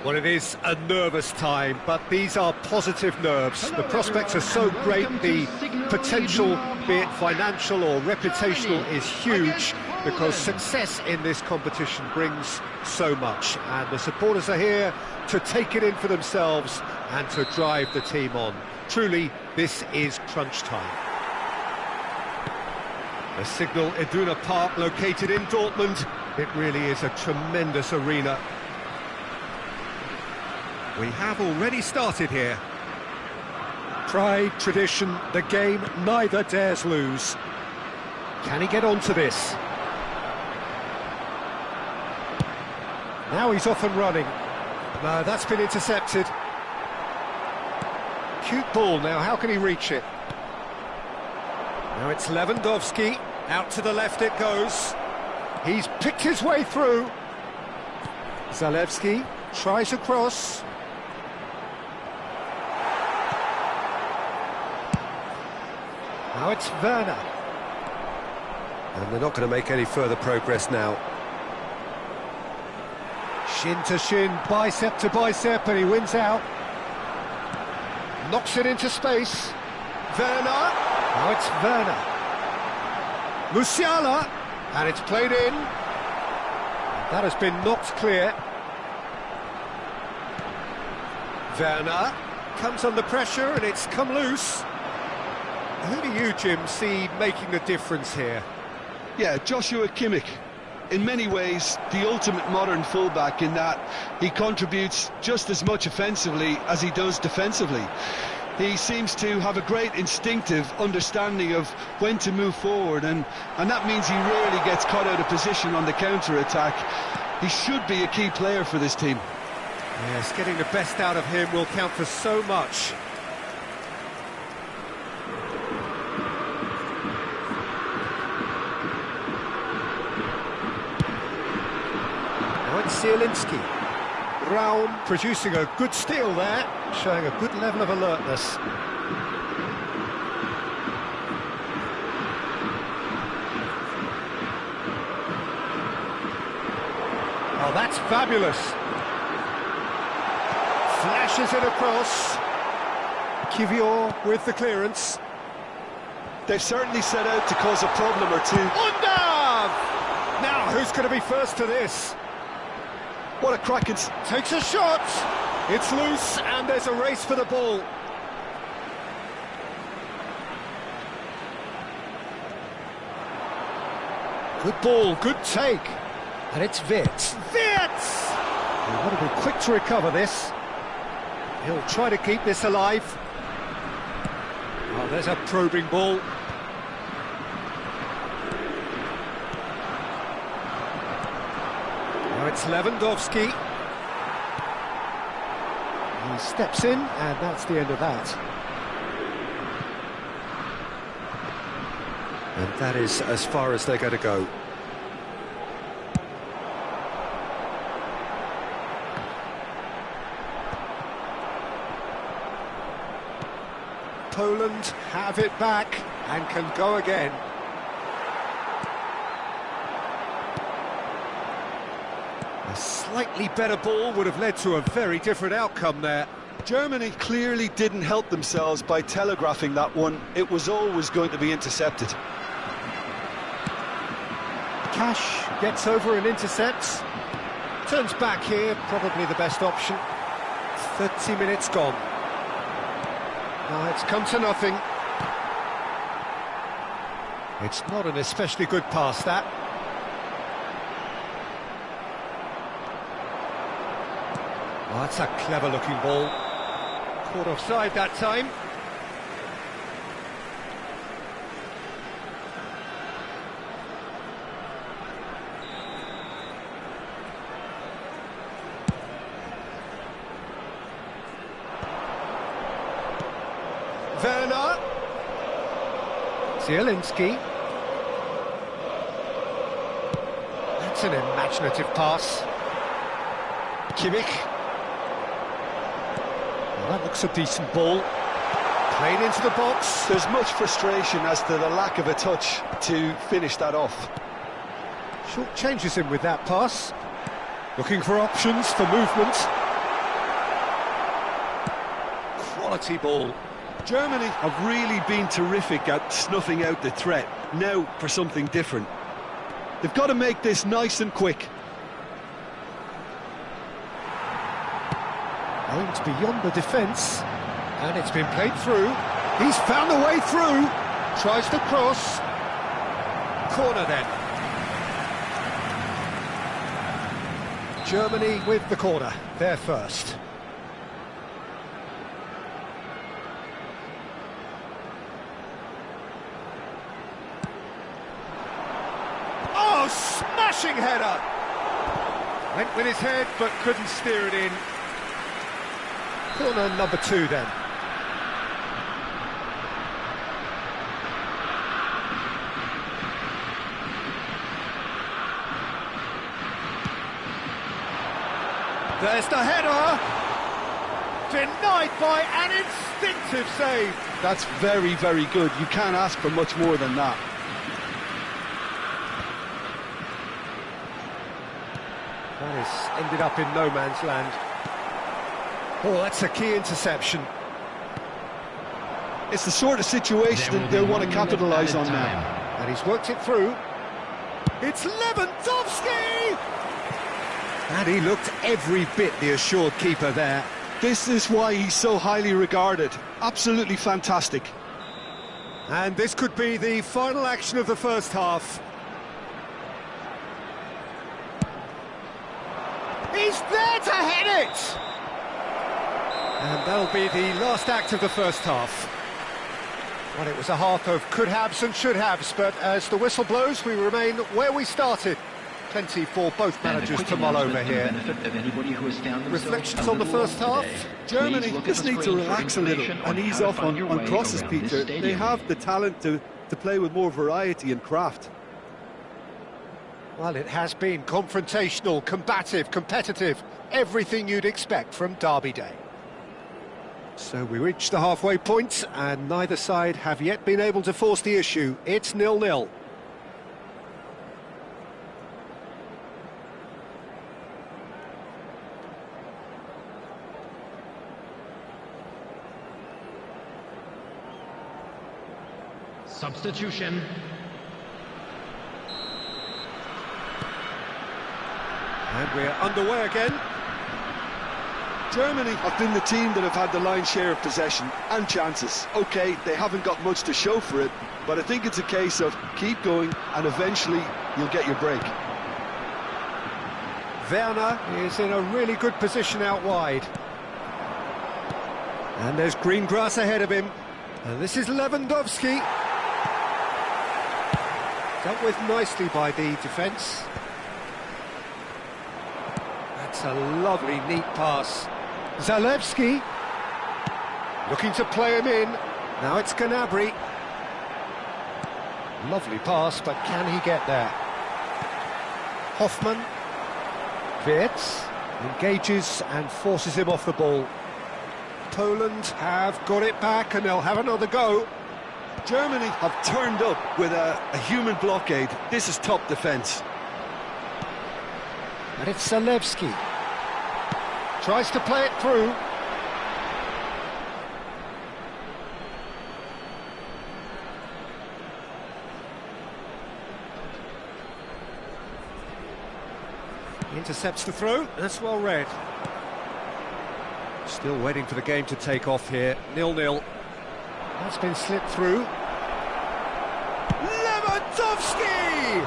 Well, it is a nervous time, but these are positive nerves. The prospects are so great, the potential, be it financial or reputational, is huge because success in this competition brings so much. And the supporters are here to take it in for themselves and to drive the team on. Truly, this is crunch time. The Signal Iduna Park, located in Dortmund. It really is a tremendous arena. We have already started here. Pride, tradition, the game neither dares lose. Can he get onto this? Now he's off and running. No, that's been intercepted. Cute ball now, how can he reach it? Now it's Lewandowski, out to the left it goes. He's picked his way through. Zalewski tries across. Now it's Werner. And they're not going to make any further progress now. Shin to shin, bicep to bicep, and he wins out. Knocks it into space. Werner. Now it's Werner. Musiala. And it's played in. That has been knocked clear. Werner comes under pressure and it's come loose. Who do you, Jim, see making the difference here? Yeah, Joshua Kimmich. In many ways, the ultimate modern fullback in that he contributes just as much offensively as he does defensively. He seems to have a great instinctive understanding of when to move forward, and that means he rarely gets caught out of position on the counter-attack. He should be a key player for this team. Yes, getting the best out of him will count for so much. Zielinski. Raum producing a good steal there, showing a good level of alertness. Oh, that's fabulous. Flashes it across. Kivior with the clearance. They've certainly set out to cause a problem or two. Undav! Now, who's going to be first to this? What a cracking... Takes a shot! It's loose, and there's a race for the ball. Good ball, good take. And it's Wirtz. Wirtz! He want to be quick to recover this. He'll try to keep this alive. Oh, there's a probing ball. Now it's Lewandowski. He steps in, and that's the end of that. And that is as far as they're going to go. Poland have it back and can go again. A slightly better ball would have led to a very different outcome there. Germany clearly didn't help themselves by telegraphing that one. It was always going to be intercepted. Cash gets over and intercepts. Turns back here, probably the best option. 30 minutes gone. Now it's come to nothing. It's not an especially good pass, that. Oh, that's a clever-looking ball. Caught offside that time. Werner. Zielinski. That's an imaginative pass. Kimmich. Well, that looks a decent ball. Played into the box. There's much frustration as to the lack of a touch to finish that off. Short changes him with that pass. Looking for options for movement. quality ball. Germany have really been terrific at snuffing out the threat. Now for something different. They've got to make this nice and quick. Aimed beyond the defence, and it's been played through. He's found a way through. Tries to cross. Corner then. Germany with the corner. They're first. Oh, smashing header! Went with his head, but couldn't steer it in. Corner number 2 then. There's the header! Denied by an instinctive save. That's very, very good. You can't ask for much more than that. That has ended up in no man's land. Oh, that's a key interception. It's the sort of situation that they'll want to capitalise on now. And he's worked it through. It's Lewandowski! And he looked every bit the assured keeper there. This is why he's so highly regarded. Absolutely fantastic. And this could be the final action of the first half. He's there to head it! And that'll be the last act of the first half. Well, it was a half of could-haves and should-haves, but as the whistle blows, we remain where we started. Plenty for both managers to mull over here. Reflections on the first half? Germany just need to relax a little and ease off on crosses, Peter. They have the talent to play with more variety and craft. Well, it has been confrontational, combative, competitive, everything you'd expect from Derby Day. So we reached the halfway point, and neither side have yet been able to force the issue. It's 0-0. Substitution. And we're underway again. Germany have been the team that have had the lion's share of possession and chances. OK, they haven't got much to show for it, but I think it's a case of keep going and eventually you'll get your break. Werner is in a really good position out wide. And there's green grass ahead of him. And this is Lewandowski. Dealt with nicely by the defence. That's a lovely, neat pass. Zalewski. Looking to play him in. Now it's Gnabry. Lovely pass, but can he get there? Hoffman. Wirtz engages and forces him off the ball. Poland have got it back and they'll have another go. Germany have turned up with a human blockade. This is top defence. And it's Zalewski. Tries to play it through. Intercepts the throw. That's well read. Still waiting for the game to take off here. 0-0. That's been slipped through. Lewandowski!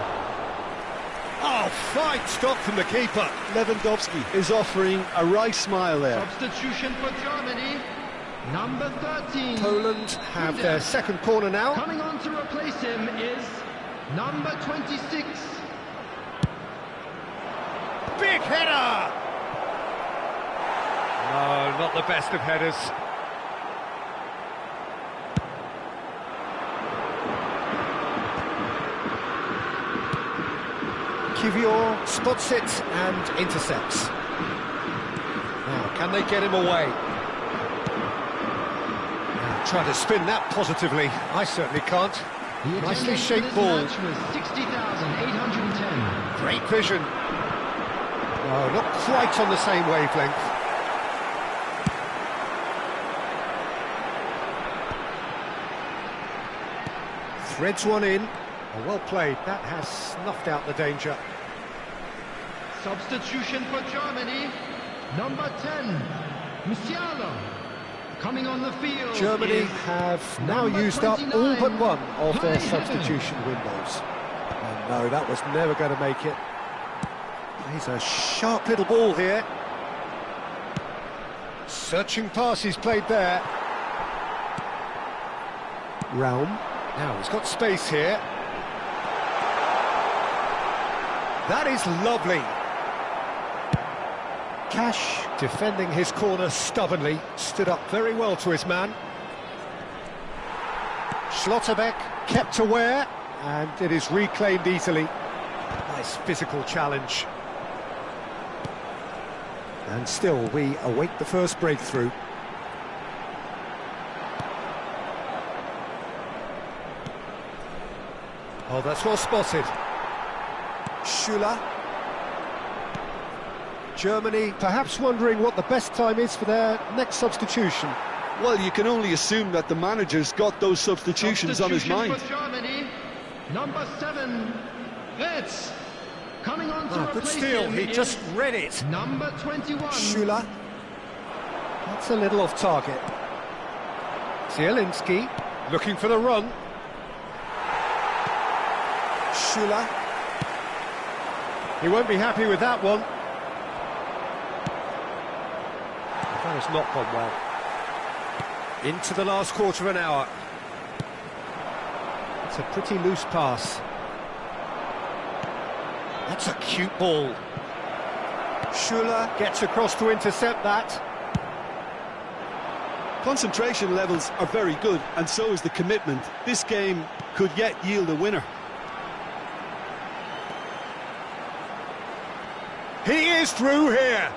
Oh, fine stop from the keeper. Lewandowski is offering a right smile there. Substitution for Germany. Number 13. Poland have their second corner now. Coming on to replace him is number 26. Big header! No, not the best of headers. Kivior spots it and intercepts. Now, can they get him away? Now, try to spin that positively. I certainly can't. Nicely shaped ball. Was 60,810. Great vision. No, not quite on the same wavelength. Threads one in. Oh, well played. That has snuffed out the danger. Substitution for Germany, number 10, Musiala. Coming on the field. Germany is have now used 29, up all but one of their Kai substitution windows. And no, that was never going to make it. He's a sharp little ball here. Searching pass he's played there. Raum. Now he's got space here. That is lovely. Cash, defending his corner stubbornly, stood up very well to his man. Schlotterbeck kept aware, and it is reclaimed easily. Nice physical challenge. And still, we await the first breakthrough. Oh, that's well spotted. Schüller. Germany perhaps wondering what the best time is for their next substitution. Well, you can only assume that the manager's got those substitutions on his mind. For Germany, number 7, Wirtz. Coming on to Good replace steal, him he is just read it. number 21. Schüller. That's a little off target. Zielinski looking for the run. Schüller. He won't be happy with that one. That has not gone well. Into the last quarter of an hour. It's a pretty loose pass. That's a cute ball. Schüller gets across to intercept that. Concentration levels are very good, and so is the commitment. This game could yet yield a winner. He is through here.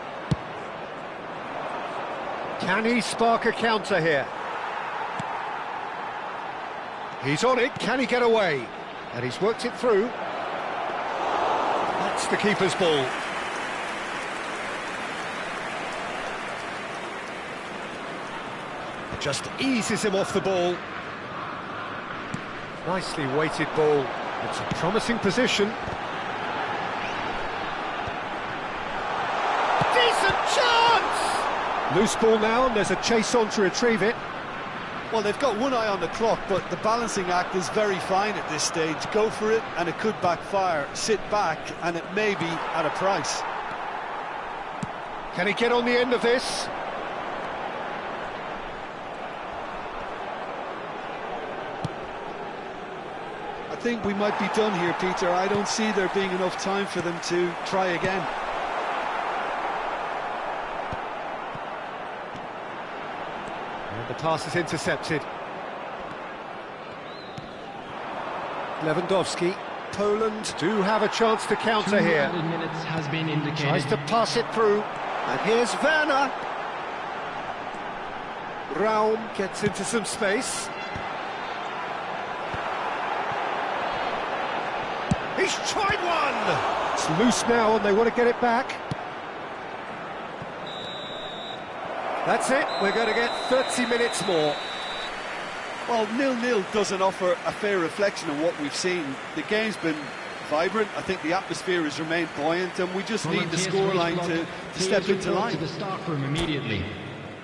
Can he spark a counter here? He's on it, can he get away? And he's worked it through. That's the keeper's ball. Just eases him off the ball. Nicely weighted ball. It's a promising position. Decent chance! Loose ball now, and there's a chase on to retrieve it. Well, they've got one eye on the clock, but the balancing act is very fine at this stage. Go for it, and it could backfire. Sit back, and it may be at a price. Can he get on the end of this? I think we might be done here, Peter. I don't see there being enough time for them to try again. And the pass is intercepted. Lewandowski. Poland do have a chance to counter here. 2 minutes has been indicated. Tries to pass it through. And here's Werner. Raum gets into some space. He's tried one! It's loose now and they want to get it back. That's it, we're going to get 30 minutes more. Well, 0-0 doesn't offer a fair reflection of what we've seen. The game's been vibrant. I think the atmosphere has remained buoyant, and we just need the scoreline to step into line. To the staff room immediately.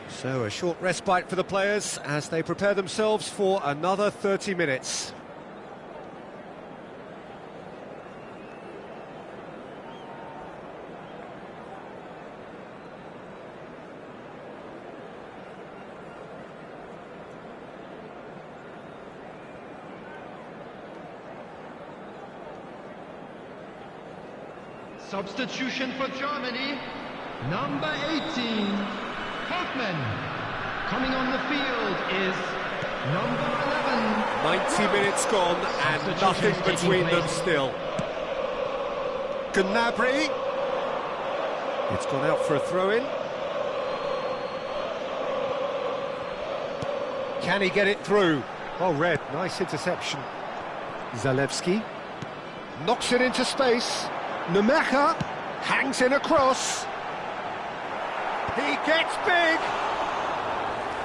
So a short respite for the players as they prepare themselves for another 30 minutes. Substitution for Germany, number 18, Hoffman. Coming on the field is number 11. 90 minutes gone and nothing between them still. Gnabry. It's gone out for a throw-in. Can he get it through? Oh, red, nice interception. Zalewski knocks it into space. Numecha hangs in across. He gets big.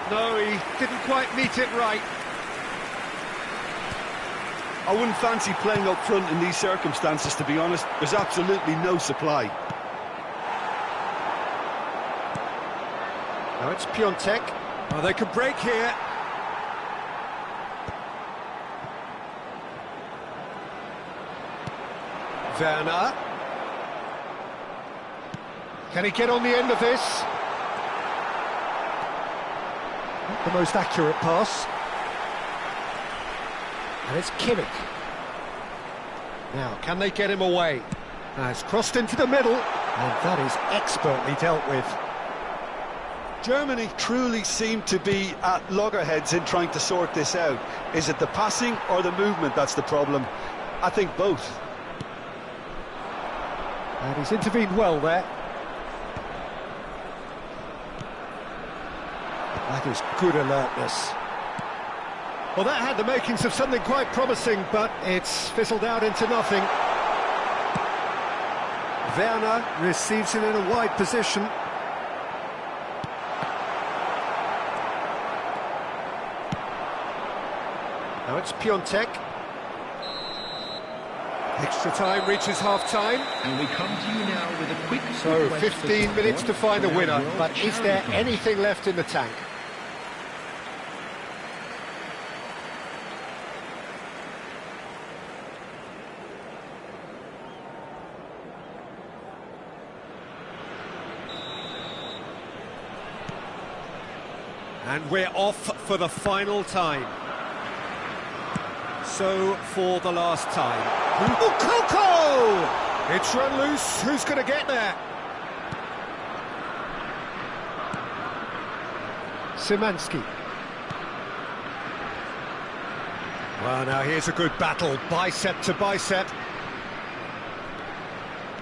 No, he didn't quite meet it right. I wouldn't fancy playing up front in these circumstances, to be honest. There's absolutely no supply. Now it's Piontek. Oh, they could break here. Werner. Can he get on the end of this? Not the most accurate pass. And it's Kimmich. Now, can they get him away? Now, it's crossed into the middle, and that is expertly dealt with. Germany truly seem to be at loggerheads in trying to sort this out. Is it the passing or the movement that's the problem? I think both. And he's intervened well there. That is good alertness. Well, that had the makings of something quite promising, but it's fizzled out into nothing. Werner receives it in a wide position. Now it's Piontek. Extra time reaches half-time. And we come to you now with a quick... So 15 minutes to find a winner, but is there anything left in the tank? And we're off for the final time. So, for the last time. Oh, Coco! It's run loose. Who's going to get there? Szymanski. Well, now here's a good battle. Bicep to bicep.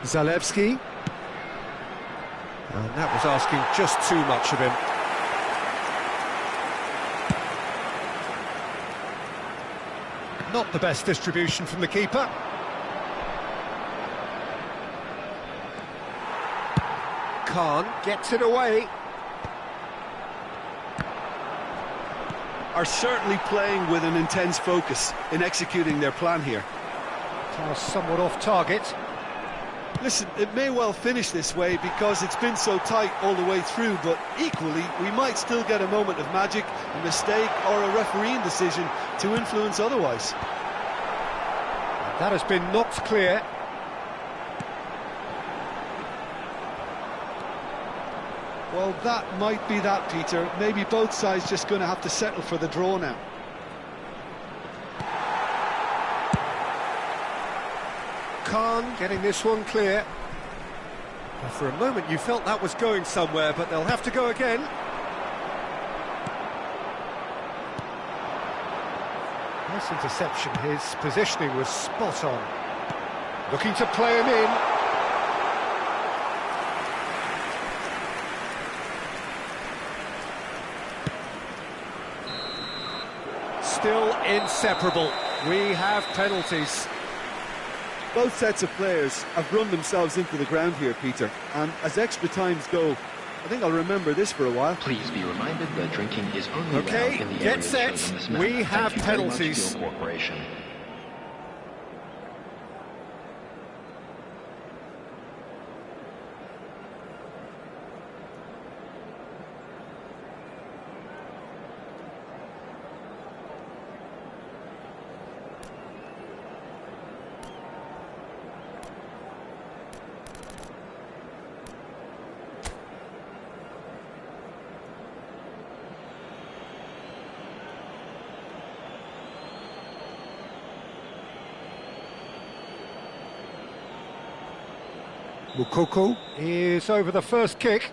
Zalewski. And that was asking just too much of him. Not the best distribution from the keeper. Khan gets it away. Are certainly playing with an intense focus in executing their plan here. Pass somewhat off target. Listen, it may well finish this way because it's been so tight all the way through, but equally, we might still get a moment of magic, a mistake, or a refereeing decision to influence otherwise. That has been knocked clear. Well, that might be that, Peter. Maybe both sides just going to have to settle for the draw now. Khan getting this one clear. Well, for a moment you felt that was going somewhere, but they'll have to go again. Nice interception. His positioning was spot on. Looking to play him in. Still inseparable. We have penalties. Both sets of players have run themselves into the ground here, Peter. And as extra times go, I think I'll remember this for a while. Please be reminded that drinking is only allowed Okay, in the get areas set. shown on this map. We have Thank you very much, penalties. Fuel Corporation. Mukoko is over the first kick.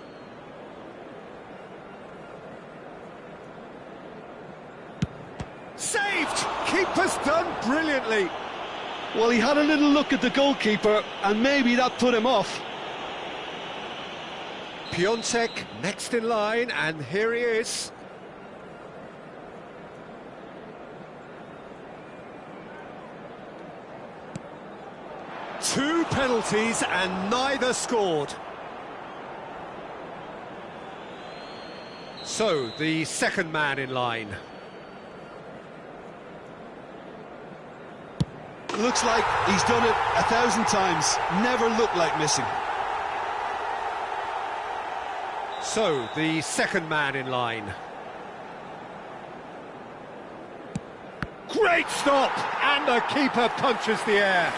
Saved! Keeper's done brilliantly. Well, he had a little look at the goalkeeper, and maybe that put him off. Piontek next in line, and here he is. Two penalties and neither scored. So, the second man in line. Looks like he's done it 1,000 times. Never looked like missing. So, the second man in line. Great stop! And the keeper punches the air.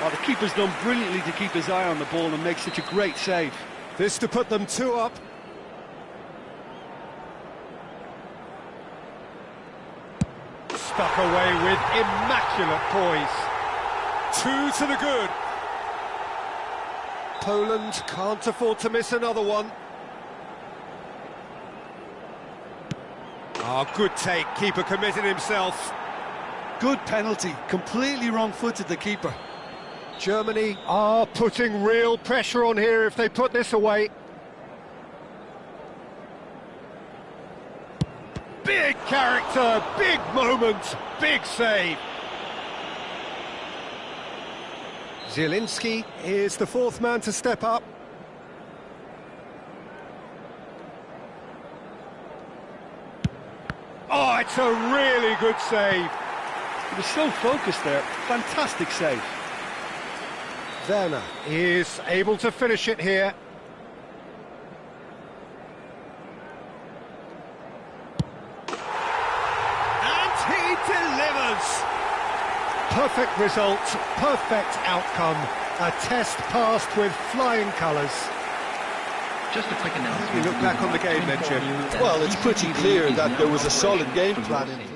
Oh, the keeper's done brilliantly to keep his eye on the ball and make such a great save. This to put them 2 up. Stuck away with immaculate poise. 2 to the good. Poland can't afford to miss another one. Ah, good take. Keeper committed himself. Good penalty. Completely wrong-footed, the keeper. Germany are putting real pressure on here if they put this away. Big character, big moment, big save. Zielinski is the 4th man to step up. Oh, it's a really good save. He was so focused there. Fantastic save. Werner is able to finish it here. And he delivers. Perfect result, perfect outcome. A test passed with flying colours. Just a quick announcement. You look back on the game then, Jim. Well, it's pretty clear that there was a solid game plan in play.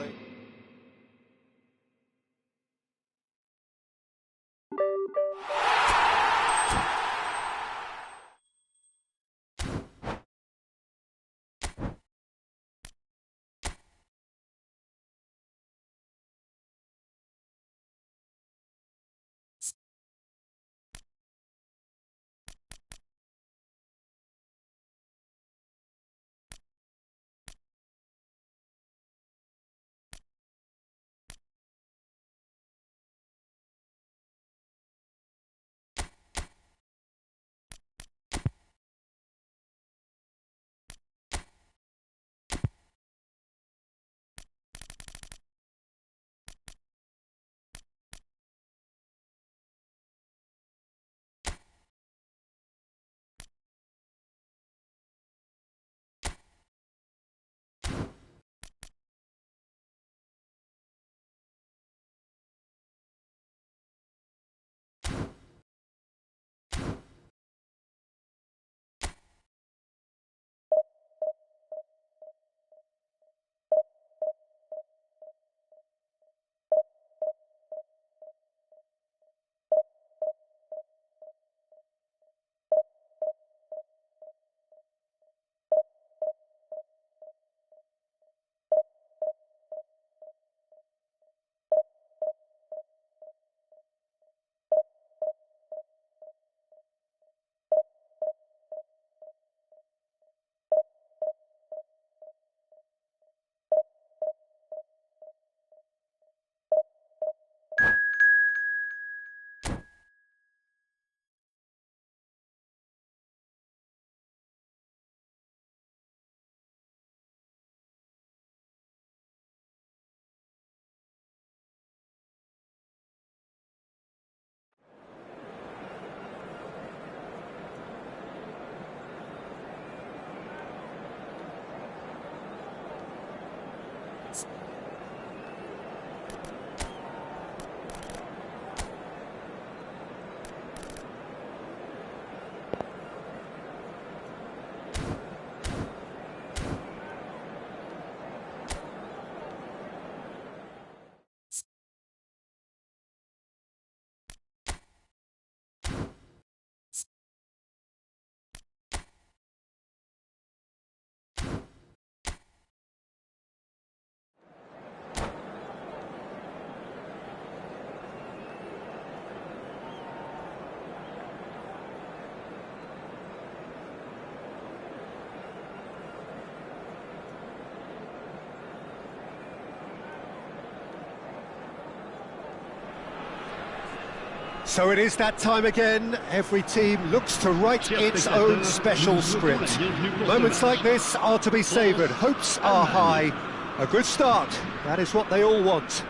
So it is that time again. Every team looks to write its own special script. Moments like this are to be savoured. Hopes are high. A good start. That is what they all want.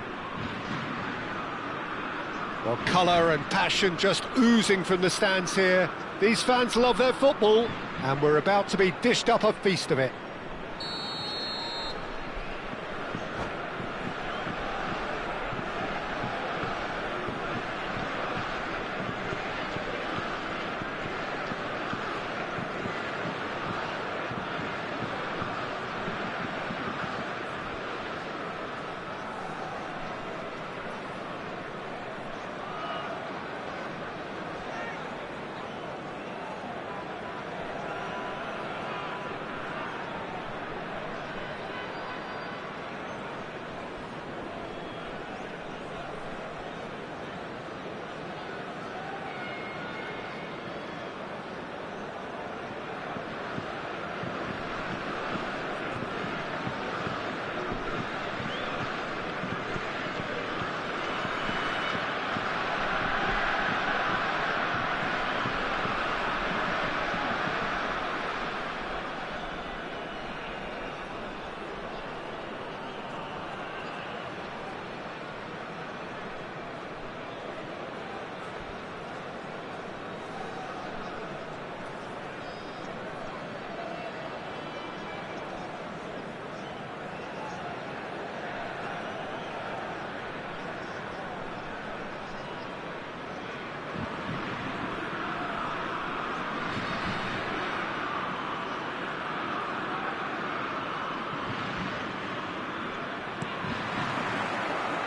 Well, colour and passion just oozing from the stands here. These fans love their football, and we're about to be dished up a feast of it.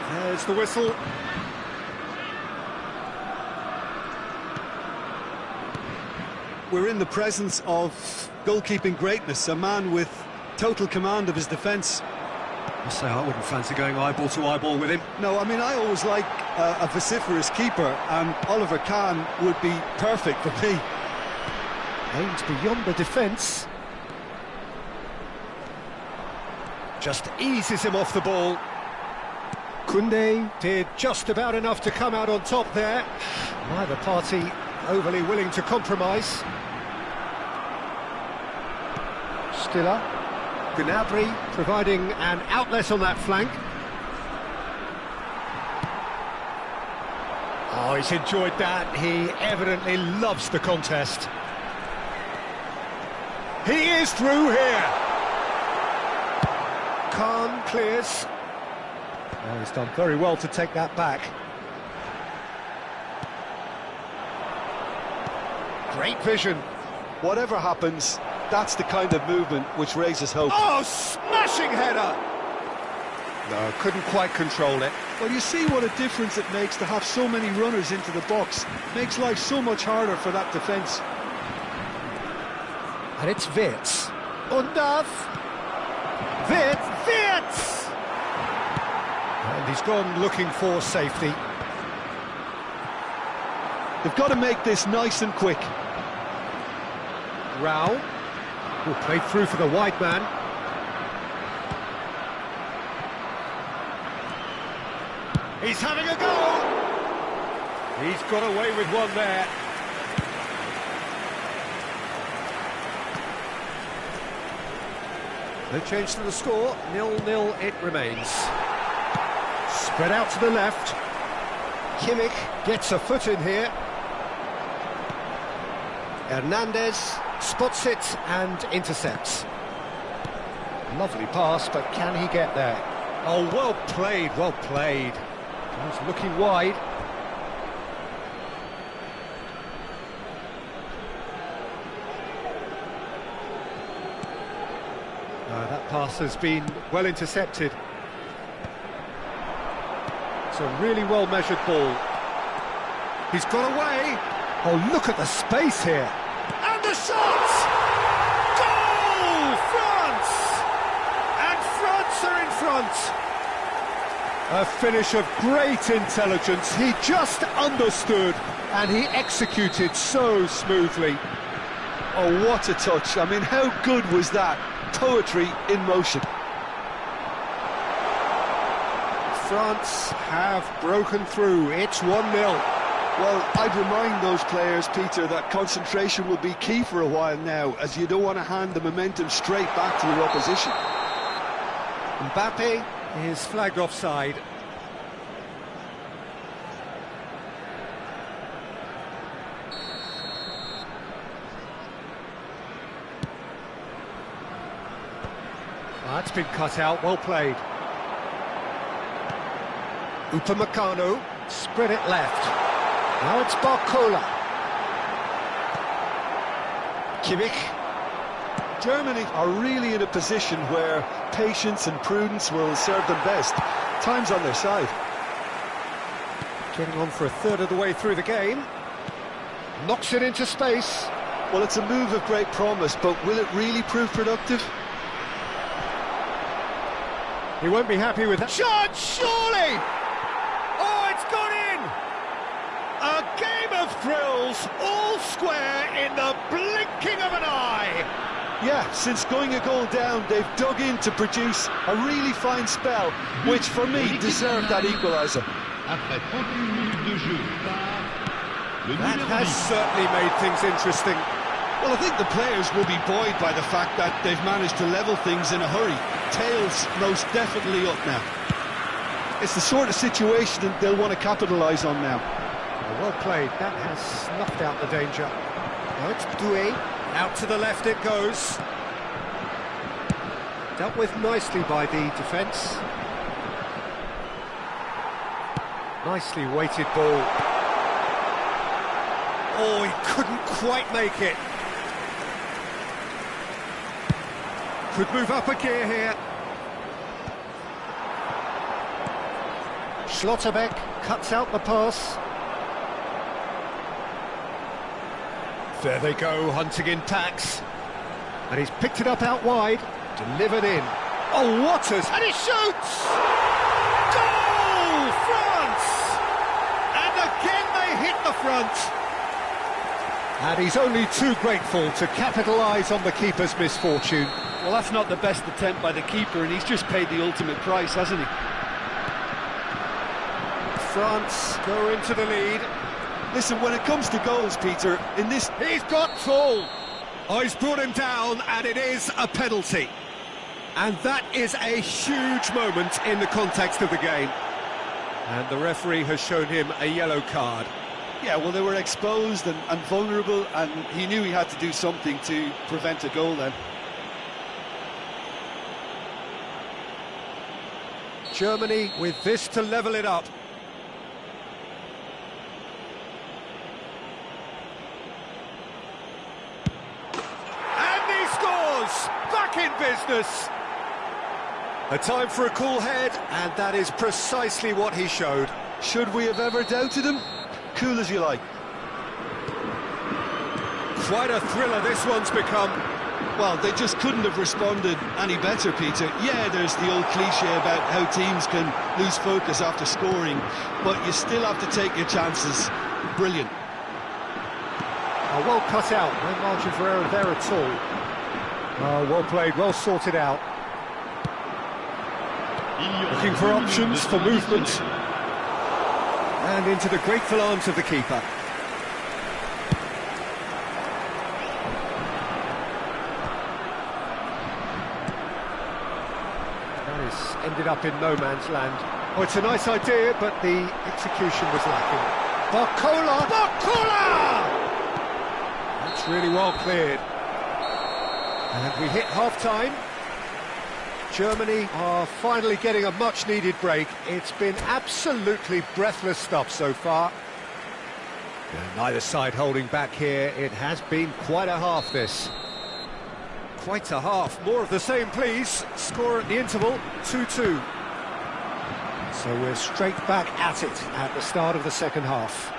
There's the whistle. We're in the presence of goalkeeping greatness, a man with total command of his defence. I say I wouldn't fancy going eyeball to eyeball with him. No, I mean, I always like a vociferous keeper, and Oliver Kahn would be perfect for me. Aims beyond the defence. Just eases him off the ball. Koundé did just about enough to come out on top there. Neither party overly willing to compromise. Stiller. Gnabry providing an outlet on that flank. Oh, he's enjoyed that. He evidently loves the contest. He is through here. Kahn clears. Oh, he's done very well to take that back. Great vision. Whatever happens, that's the kind of movement which raises hope. Oh, smashing header! No, couldn't quite control it. Well, you see what a difference it makes to have so many runners into the box. Makes life so much harder for that defence. And it's Wirtz. Undav. Wirtz! And he's gone looking for safety. They've got to make this nice and quick. Rao, who played through for the wide man. He's having a go! He's got away with one there. No change to the score, 0-0 it remains. Spread out to the left. Kimmich gets a foot in here. Hernandez spots it and intercepts. Lovely pass, but can he get there? Oh, well played, well played. He's looking wide. That pass has been well intercepted. It's a really well-measured ball. He's got away. Oh, look at the space here. And the shot! Goal! France! And France are in front. A finish of great intelligence. He just understood, and he executed so smoothly. Oh, what a touch. I mean, how good was that? Poetry in motion. France have broken through. It's 1-0. Well, I'd remind those players, Peter, that concentration will be key for a while now, as you don't want to hand the momentum straight back to your opposition. Mbappe is flagged offside. Well, that's been cut out, well played. Upamecano, spread it left. Now it's Barcola. Kimmich. Germany are really in a position where patience and prudence will serve them best. Time's on their side. Getting on for a third of the way through the game. Knocks it into space. Well, it's a move of great promise, but will it really prove productive? He won't be happy with that. Shot, surely! Oh, it's gone in! A game of thrills, all square in the blinking of an eye! Yeah, since going a goal down, they've dug in to produce a really fine spell, which for me deserved that equaliser. That has certainly made things interesting. Well, I think the players will be buoyed by the fact that they've managed to level things in a hurry. Tails most definitely up now. It's the sort of situation that they'll want to capitalise on now. Well played, that has snuffed out the danger. Now it's Doué, out to the left it goes. Dealt with nicely by the defence. Nicely weighted ball. Oh, he couldn't quite make it. Could move up a gear here. Schlotterbeck cuts out the pass. There they go, hunting in packs. And he's picked it up out wide. Delivered in. Oh, Waters! And he shoots! Goal! France! And again they hit the front. And he's only too grateful to capitalise on the keeper's misfortune. Well, that's not the best attempt by the keeper, and he's just paid the ultimate price, hasn't he? France go into the lead. Listen, when it comes to goals, Peter, in this... He's got full! Oh, he's brought him down, and it is a penalty. And that is a huge moment in the context of the game. And the referee has shown him a yellow card. Yeah, well, they were exposed and vulnerable, and he knew he had to do something to prevent a goal then. Germany with this to level it up. And he scores! Back in business! A time for a cool head, and that is precisely what he showed. Should we have ever doubted him? Cool as you like. Quite a thriller this one's become. Well, they just couldn't have responded any better, Peter. Yeah, there's the old cliche about how teams can lose focus after scoring, but you still have to take your chances. Brilliant. Oh, well cut out, no margin for error there at all. Oh, well played, well sorted out. Looking for options for movement. And into the grateful arms of the keeper. Ended up in no man's land. Oh, it's a nice idea, but the execution was lacking. Barcola! Barcola! That's really well cleared. And we hit half-time. Germany are finally getting a much-needed break. It's been absolutely breathless stuff so far. And neither side holding back here. It has been quite a half, this. Quite a half. More of the same, please. Score at the interval, 2-2. So we're straight back at it at the start of the second half.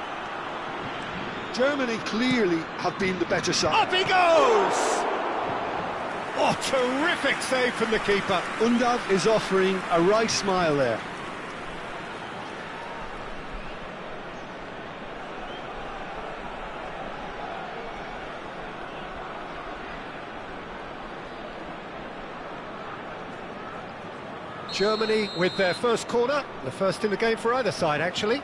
Germany clearly have been the better side. Up he goes! Oh, terrific save from the keeper. Undav is offering a right smile there. Germany with their first corner, the first in the game for either side, actually.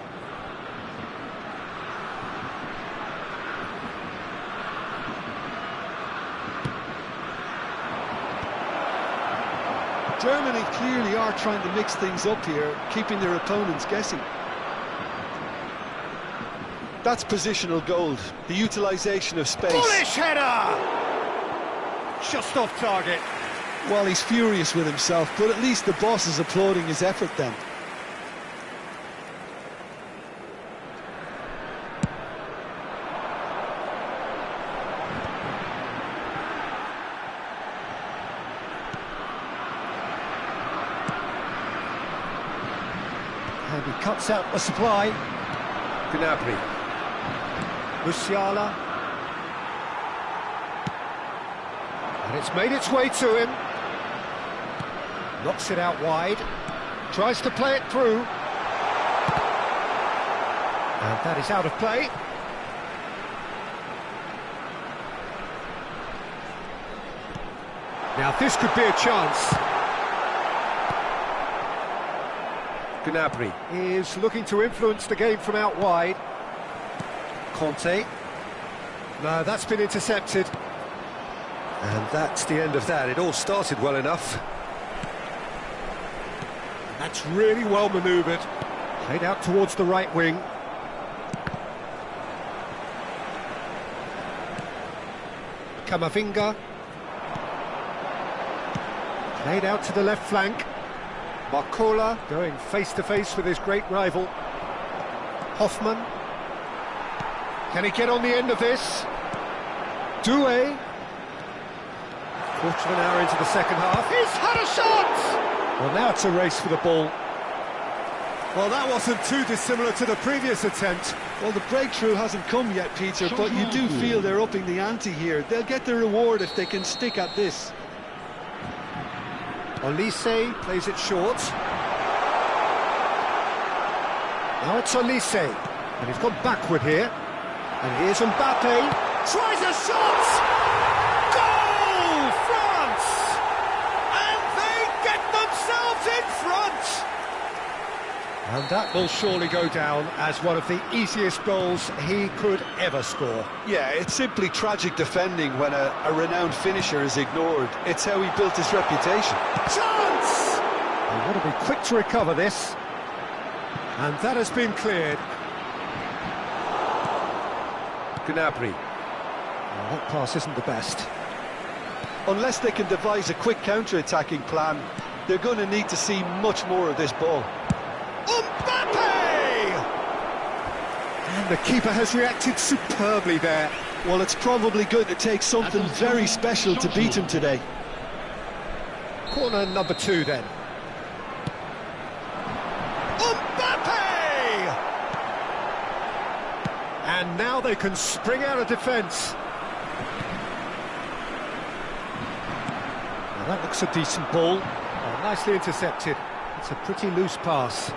Germany clearly are trying to mix things up here, keeping their opponents guessing. That's positional gold, the utilisation of space. Bullish header! Just off target. Well, he's furious with himself, but at least the boss is applauding his effort then. And he cuts out the supply. Gnabry. Musiala. And it's made its way to him. Knocks it out wide. Tries to play it through. And that is out of play. Now this could be a chance. Gnabry is looking to influence the game from out wide. Conte. No, that's been intercepted. And that's the end of that. It all started well enough. That's really well manoeuvred. Played out towards the right wing. Camavinga. Played out to the left flank. Barcola going face-to-face with his great rival. Hoffman. Can he get on the end of this? Doué. Quarter of an hour into the second half. He's had a shot! Well, now it's a race for the ball. Well, that wasn't too dissimilar to the previous attempt. Well, the breakthrough hasn't come yet, Peter, but you do feel they're upping the ante here. They'll get the reward if they can stick at this. Olise plays it short. Now it's Olise. And he's gone backward here. And here's Mbappe. Tries a shot! Goal! France! And they get themselves in front! And that will surely go down as one of the easiest goals he could ever score. Yeah, it's simply tragic defending when a renowned finisher is ignored. It's how he built his reputation. Chance! They want to be quick to recover this. And that has been cleared. Gnabry. Well, that pass isn't the best. Unless they can devise a quick counter-attacking plan, they're going to need to see much more of this ball. Mbappe! And the keeper has reacted superbly there. Well, it's probably going to take something very special to beat him today. Corner number 2 then. Mbappe! And now they can spring out of defence. Well, that looks a decent ball. Oh, nicely intercepted. It's a pretty loose pass.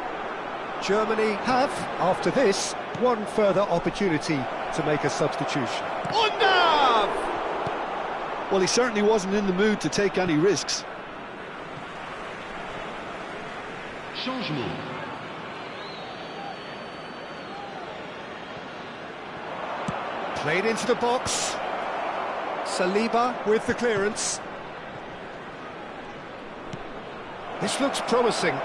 Germany have, after this, one further opportunity to make a substitution. Undav! Well, he certainly wasn't in the mood to take any risks. Changement. Played into the box. Saliba with the clearance. This looks promising.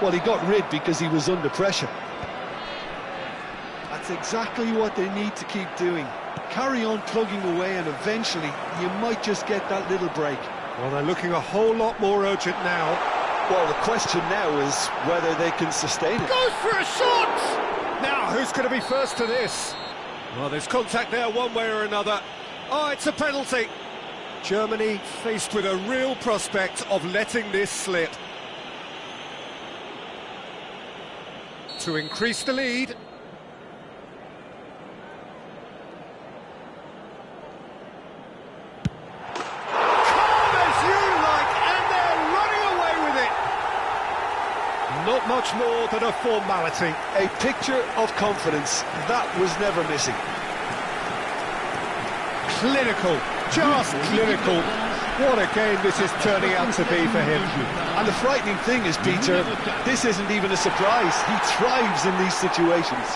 Well, he got rid because he was under pressure. That's exactly what they need to keep doing. Carry on plugging away and eventually you might just get that little break. Well, they're looking a whole lot more urgent now. Well, the question now is whether they can sustain it. Goes for a shot! Now, who's going to be first to this? Well, there's contact there one way or another. Oh, it's a penalty. Germany faced with a real prospect of letting this slip. To increase the lead. Calm as you like, and they're running away with it. Not much more than a formality. A picture of confidence. That was never missing. Clinical, just clinical. What a game this is turning out to be for him. And the frightening thing is, Peter, this isn't even a surprise. He thrives in these situations.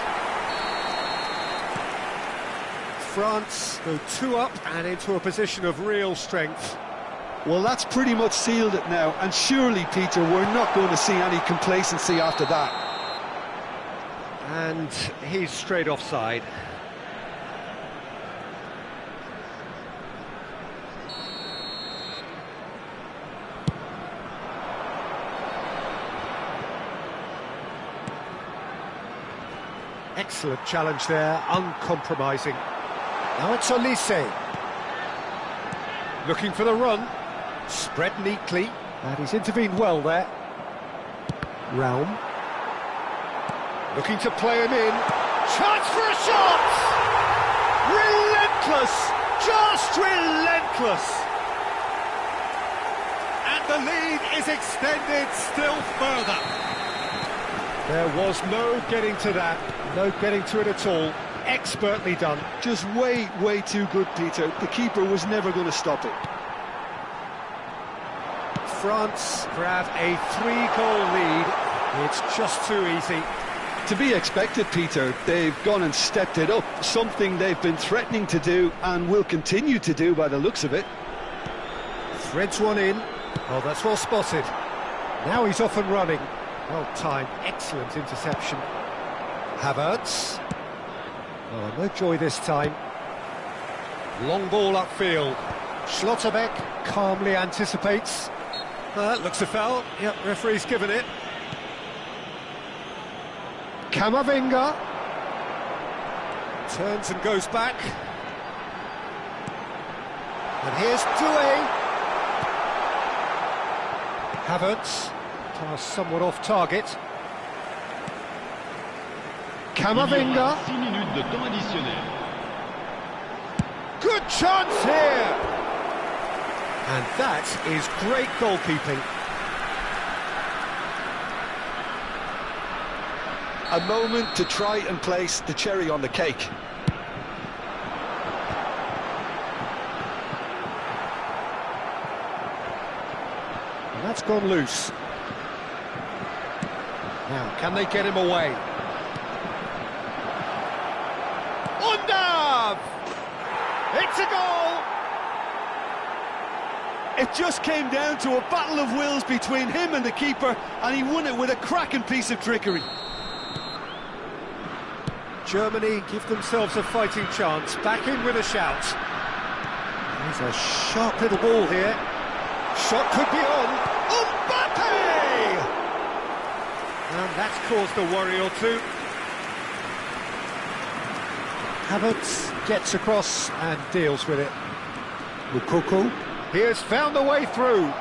France go 2 up and into a position of real strength. Well, that's pretty much sealed it now. And surely, Peter, we're not going to see any complacency after that. And he's straight offside. Excellent challenge there, uncompromising. Now it's Olise. Looking for the run. Spread neatly. And he's intervened well there. Realm. Looking to play him in. Chance for a shot! Relentless! Just relentless! And the lead is extended still further. There was no getting to that. No getting to it at all. Expertly done. Just way too good, Peter. The keeper was never going to stop it. France grab a 3-goal lead. It's just too easy. To be expected, Peter. They've gone and stepped it up. Something they've been threatening to do and will continue to do by the looks of it. Threads one in. Oh, that's well spotted. Now he's off and running. Well timed. Excellent interception. Havertz. Oh, no joy this time. Long ball upfield. Schlotterbeck calmly anticipates. That looks a foul. Yep, referee's given it. Camavinga. Turns and goes back. And here's Doué. Havertz. Pass somewhat off target. Camavinga. 6 minutes de temps additionnel. Good chance here! And that is great goalkeeping. A moment to try and place the cherry on the cake. And that's gone loose. Now, can they get him away? Undav! It's a goal! It just came down to a battle of wills between him and the keeper, and he won it with a cracking piece of trickery. Germany give themselves a fighting chance, back in with a shout. There's a sharp little ball here. Shot could be on. Mbappe! And that's caused a worry or two. Havertz gets across and deals with it. Mukoko. He has found a way through.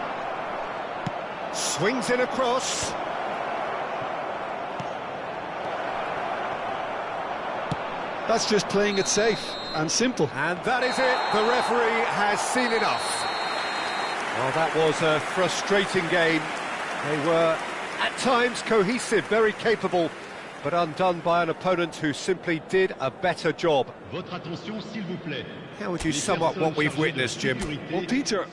Swings it across. That's just playing it safe and simple. And that is it. The referee has seen enough. Well, that was a frustrating game. They were, at times, cohesive, very capable, but undone by an opponent who simply did a better job. Votre attention, s'il vous plaît. How would you sum up what we've witnessed, Jim? Well, Peter,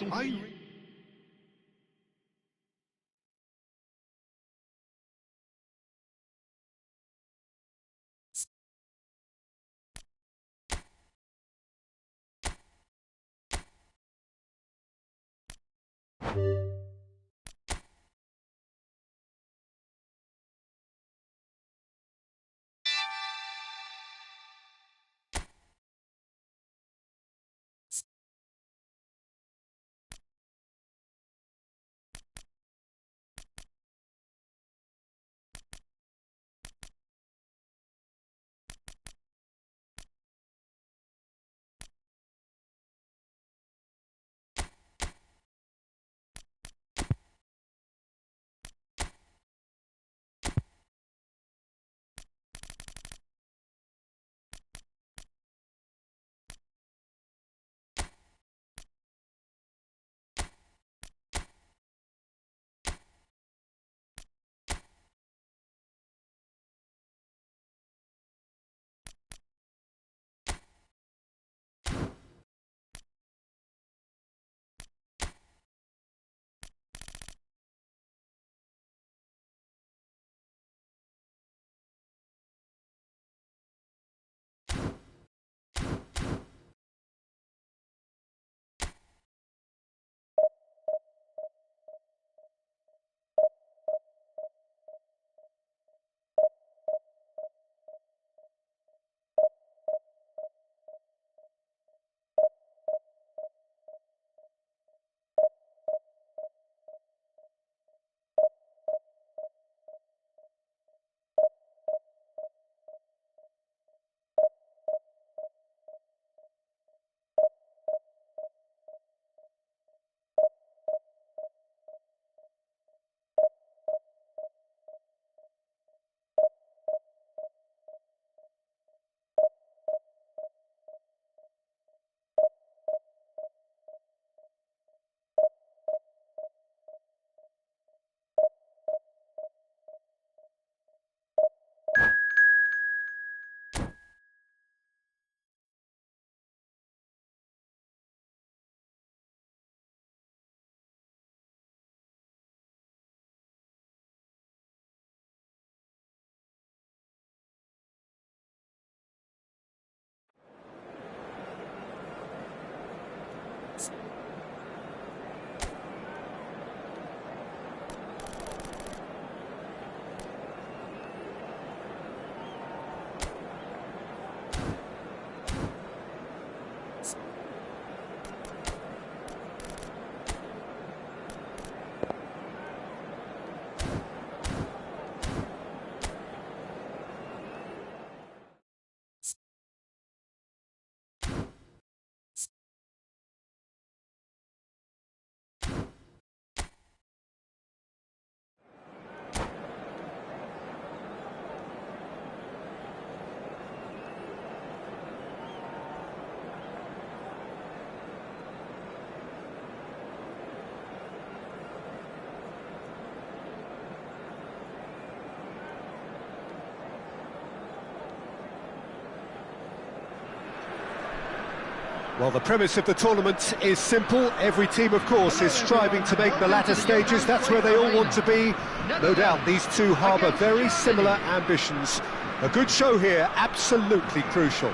Well, the premise of the tournament is simple. Every team, of course, is striving to make the latter stages. That's where they all want to be. No doubt these two harbour very similar ambitions. A good show here, absolutely crucial.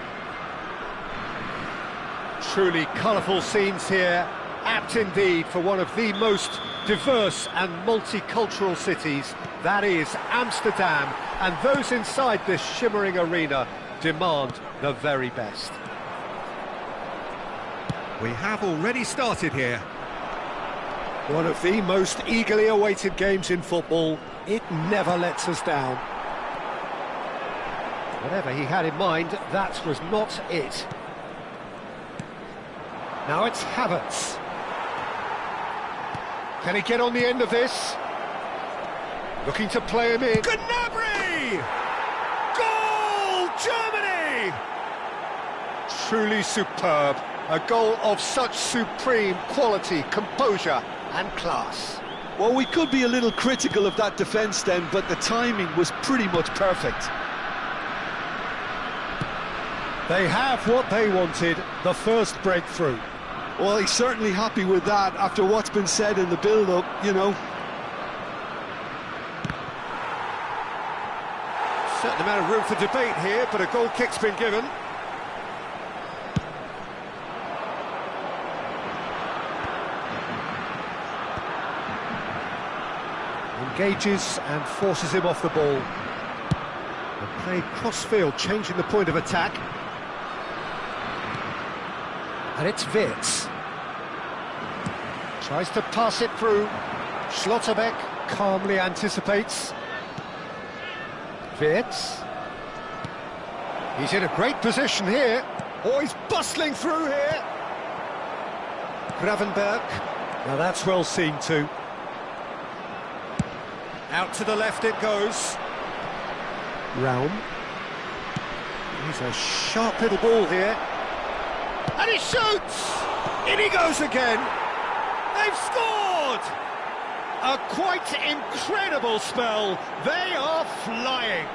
Truly colourful scenes here, apt indeed for one of the most diverse and multicultural cities. That is Amsterdam, and those inside this shimmering arena demand the very best. We have already started here. One of the most eagerly awaited games in football. It never lets us down. Whatever he had in mind, that was not it. Now it's Havertz. Can he get on the end of this? Looking to play him in. Gnabry! Goal! Germany! Truly superb. A goal of such supreme quality, composure and class. Well, we could be a little critical of that defence then, but the timing was pretty much perfect. They have what they wanted, the first breakthrough. Well, he's certainly happy with that after what's been said in the build-up, you know. Certain amount of room for debate here, but a goal kick's been given. Engages and forces him off the ball. And played cross-field, changing the point of attack. And it's Wirtz. Tries to pass it through. Schlotterbeck calmly anticipates. Wirtz. He's in a great position here. Oh, he's bustling through here. Gravenberg. Now that's well seen too. Out to the left it goes. Raum. He's a sharp little ball here. And he shoots! In he goes again! They've scored! A quite incredible spell. They are flying.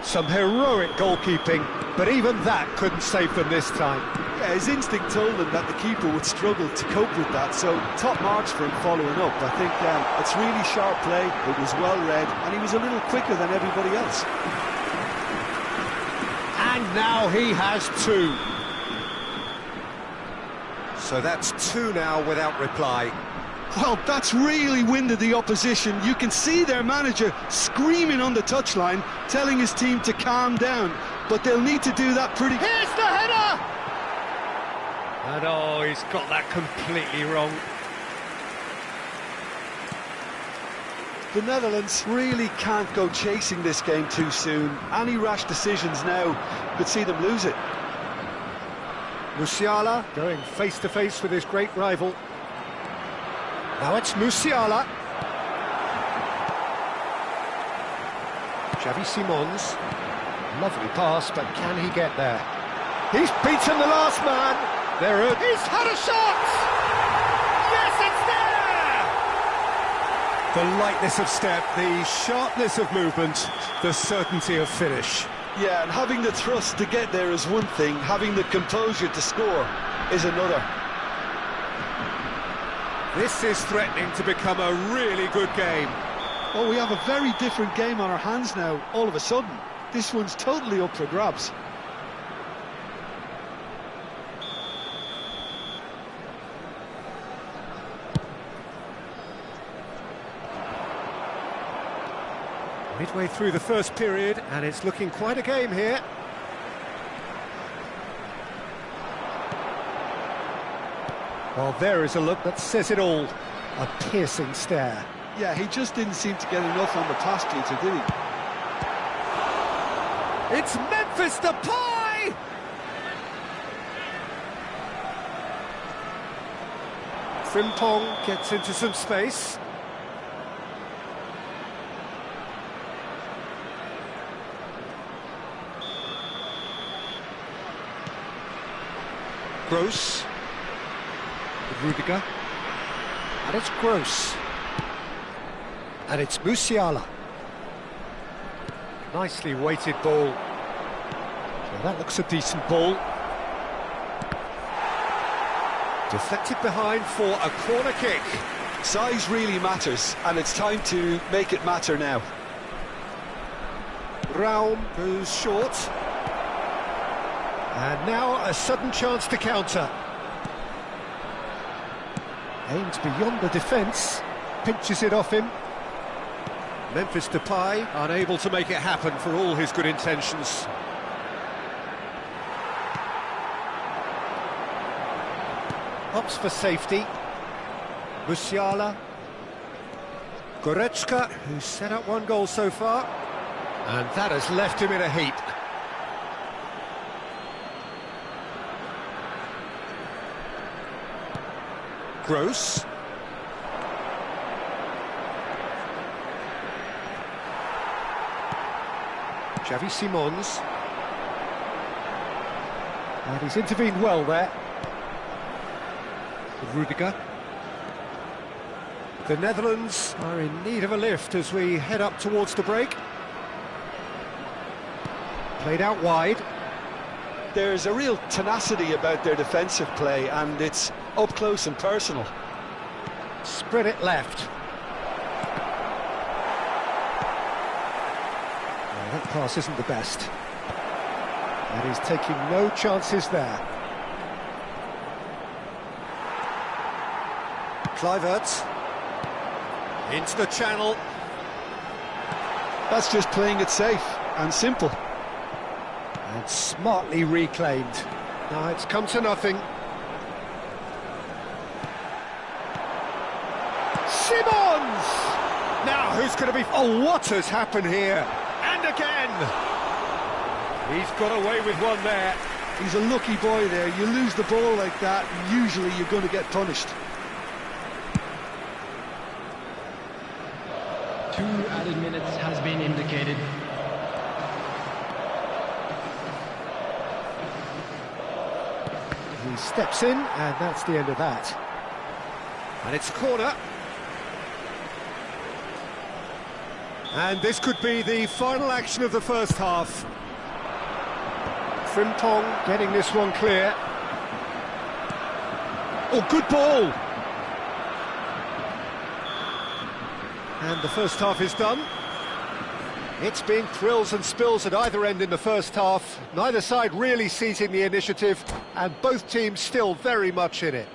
Some heroic goalkeeping, but even that couldn't save them this time. Yeah, his instinct told him that the keeper would struggle to cope with that, so top marks for him following up. I think it's really sharp play, it was well read, and he was a little quicker than everybody else. And now he has two. So that's two now without reply. Well, that's really winded the opposition. You can see their manager screaming on the touchline, telling his team to calm down, but they'll need to do that pretty... Here's the header! And oh, he's got that completely wrong. The Netherlands really can't go chasing this game too soon. Any rash decisions now could see them lose it. Musiala going face-to-face with his great rival. Now it's Musiala. Xavi Simons. Lovely pass, but can he get there? He's beaten the last man. He's had a shot! Yes, it's there! The lightness of step, the sharpness of movement, the certainty of finish. Yeah, and having the thrust to get there is one thing, having the composure to score is another. This is threatening to become a really good game. Oh, we have a very different game on our hands now, all of a sudden. This one's totally up for grabs. Midway through the first period, and it's looking quite a game here. Well, there is a look that says it all. A piercing stare. Yeah, he just didn't seem to get enough on the pass, Peter, did he? It's Memphis Depay! Frimpong gets into some space. Gross. Rudiger. And it's Gross. And it's Musiala. Nicely weighted ball. So that looks a decent ball. Deflected behind for a corner kick. Size really matters, and it's time to make it matter now. Raum goes short. And now a sudden chance to counter. Aims beyond the defence, pinches it off him. Memphis Depay unable to make it happen for all his good intentions. Opts for safety. Musiala. Goretzka, who's set up one goal so far. And that has left him in a heap. Gross. Xavi Simons. And he's intervened well there. Rudiger. The Netherlands are in need of a lift as we head up towards the break. Played out wide. There's a real tenacity about their defensive play, and it's up close and personal. Spread it left. Well, that pass isn't the best. And he's taking no chances there. Kluivert. Into the channel. That's just playing it safe and simple. And smartly reclaimed. Now it's come to nothing. Simons! Now who's going to be... Oh, what has happened here? And again! He's got away with one there. He's a lucky boy there. You lose the ball like that, and usually you're going to get punished. 2 added minutes has been indicated. He steps in, and that's the end of that. And it's a corner. And this could be the final action of the first half. Frimpong getting this one clear. Oh, good ball! And the first half is done. It's been thrills and spills at either end in the first half. Neither side really seizing the initiative, and both teams still very much in it.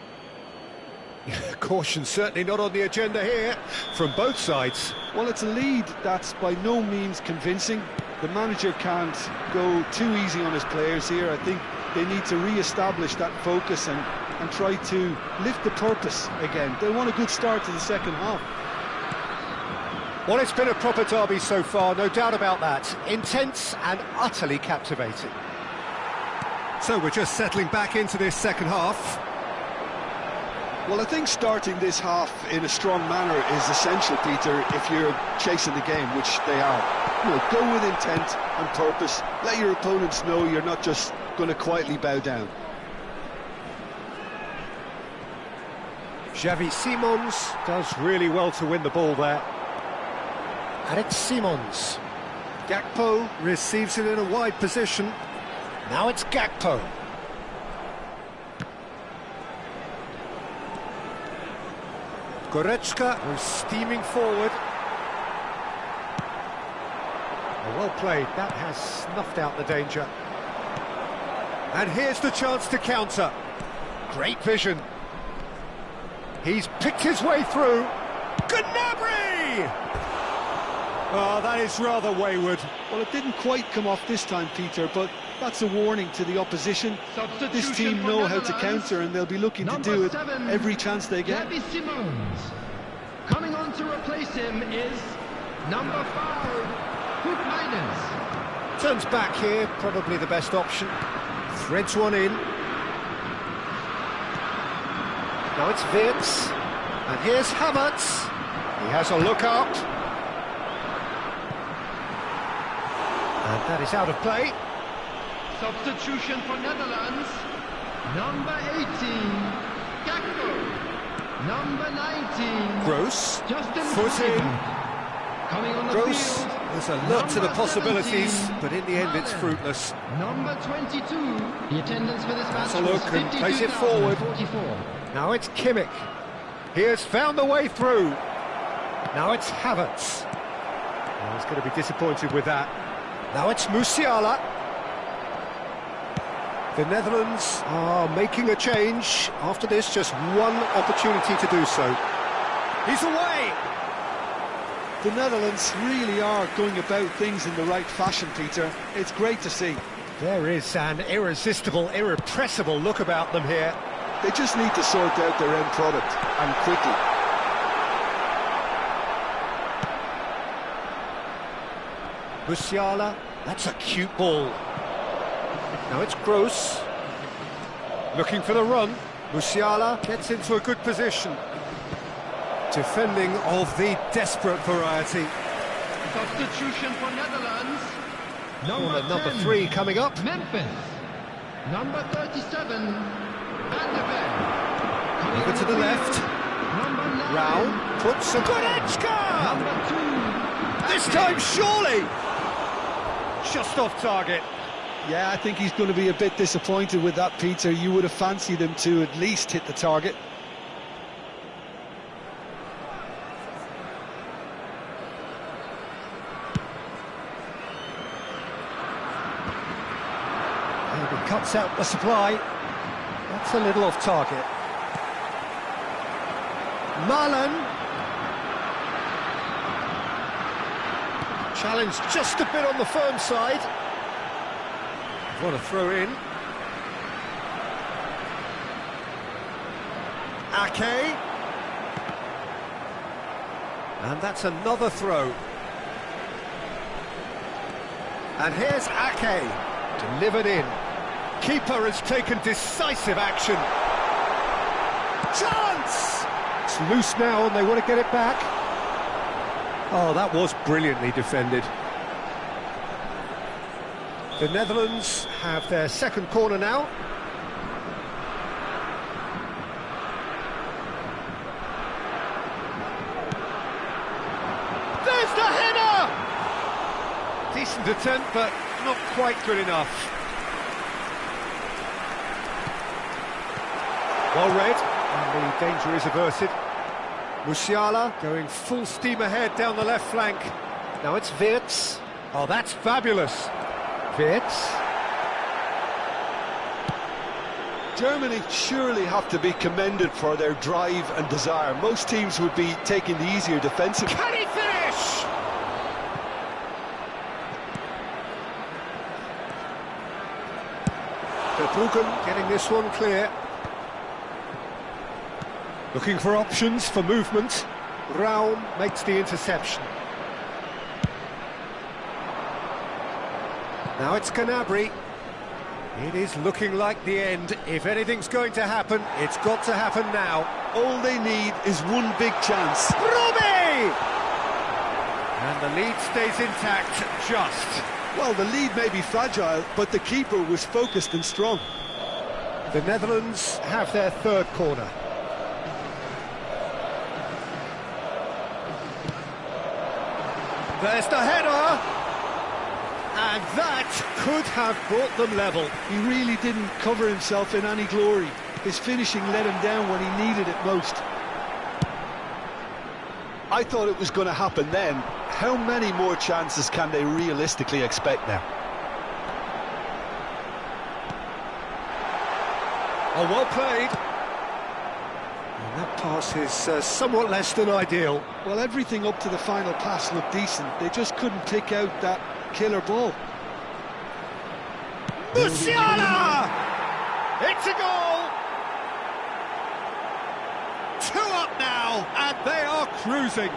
Caution certainly not on the agenda here from both sides. Well, it's a lead that's by no means convincing. The manager can't go too easy on his players here. I think they need to re-establish that focus and try to lift the purpose again. They want a good start to the second half. Well, it's been a proper derby so far, no doubt about that. Intense and utterly captivating. So we're just settling back into this second half. Well, I think starting this half in a strong manner is essential, Peter, if you're chasing the game, which they are. You know, go with intent and purpose. Let your opponents know you're not just going to quietly bow down. Xavi Simons does really well to win the ball there. And it's Simons. Gakpo receives it in a wide position. Now it's Gakpo. Goretzka was steaming forward. Well played, that has snuffed out the danger. And here's the chance to counter. Great vision. He's picked his way through. Gnabry! Oh, that is rather wayward. Well, it didn't quite come off this time, Peter, but that's a warning to the opposition. This team know how to counter, and they'll be looking to do it every chance they get. Xavi Simons. Coming on to replace him is number 5, Hoop. Turns back here, probably the best option. Threads one in. Now it's Wirtz. And here's Havertz. He has a look up. And that is out of play. Substitution for Netherlands. Number 18, Gakpo. Number 19, Gross. Justin Foot in. Coming on the Gross. field. There's a lot to the Number possibilities, 17, but in the end it's fruitless. Number 22. The attendance for this match a look was and plays it forward. 52,044. Now it's Kimmich. He has found the way through. Now it's Havertz. Well, he's going to be disappointed with that. Now it's Musiala. The Netherlands are making a change. After this, just one opportunity to do so. He's away! The Netherlands really are going about things in the right fashion, Peter. It's great to see. There is an irresistible, irrepressible look about them here. They just need to sort out their end product, and quickly. Musiala, that's a cute ball. Now it's Gross. Looking for the run. Musiala gets into a good position. Defending of the desperate variety. Substitution for Netherlands. Number 3 coming up. Memphis. Number 37, Van de Ven. Over to the left. Number 9. Rao puts a Goretzka! Number 2. This time, surely! Just off target. Yeah, I think he's going to be a bit disappointed with that, Peter. You would have fancied him to at least hit the target. He cuts out the supply. That's a little off target. Marlon. Challenge just a bit on the firm side. Want to throw in. Ake. And that's another throw. And here's Ake. Delivered in. Keeper has taken decisive action. Chance! It's loose now and they want to get it back. Oh, that was brilliantly defended. The Netherlands have their second corner now. There's the header! Decent attempt, but not quite good enough. Well read, and the danger is averted. Musiala going full steam ahead down the left flank. Now it's Wirtz. Oh, that's fabulous. Wirtz. Germany surely have to be commended for their drive and desire. Most teams would be taking the easier defensive. Can he finish? Verbruggen getting this one clear. Looking for options for movement. Raum makes the interception. Now it's Gnabry. It is looking like the end. If anything's going to happen, it's got to happen now. All they need is one big chance. Robbie! And the lead stays intact, just. Well, the lead may be fragile, but the keeper was focused and strong. The Netherlands have their third corner. There's the header! And that could have brought them level. He really didn't cover himself in any glory. His finishing let him down when he needed it most. I thought it was going to happen then. How many more chances can they realistically expect now? Oh, well played. And that pass is somewhat less than ideal. Well, everything up to the final pass looked decent. They just couldn't pick out that killer ball. Musiala! It's a goal! 2 up now, and they are cruising.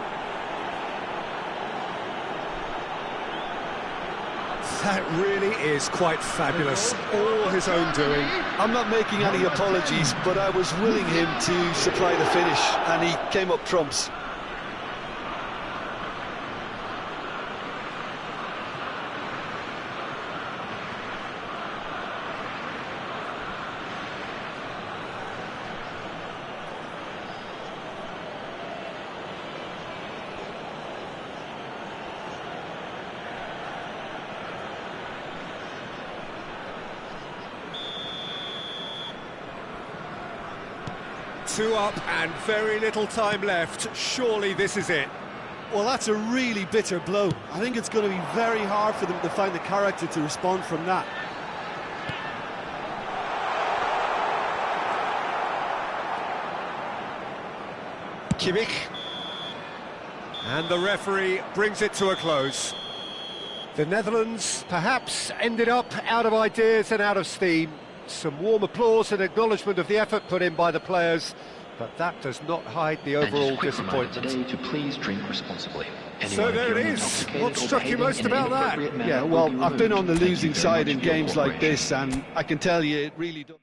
That really is quite fabulous. All his own doing. I'm not making any apologies, but I was willing him to supply the finish, and he came up trumps. Two up and very little time left. Surely this is it. Well, that's a really bitter blow. I think it's going to be very hard for them to find the character to respond from that. Kimmich. And the referee brings it to a close. The Netherlands perhaps ended up out of ideas and out of steam. Some warm applause and acknowledgement of the effort put in by the players, but that does not hide the overall disappointment. Today to please drink responsibly. So there it is. What struck you most about that? Yeah, well, I've been on the losing side in games like this, and I can tell you it really does.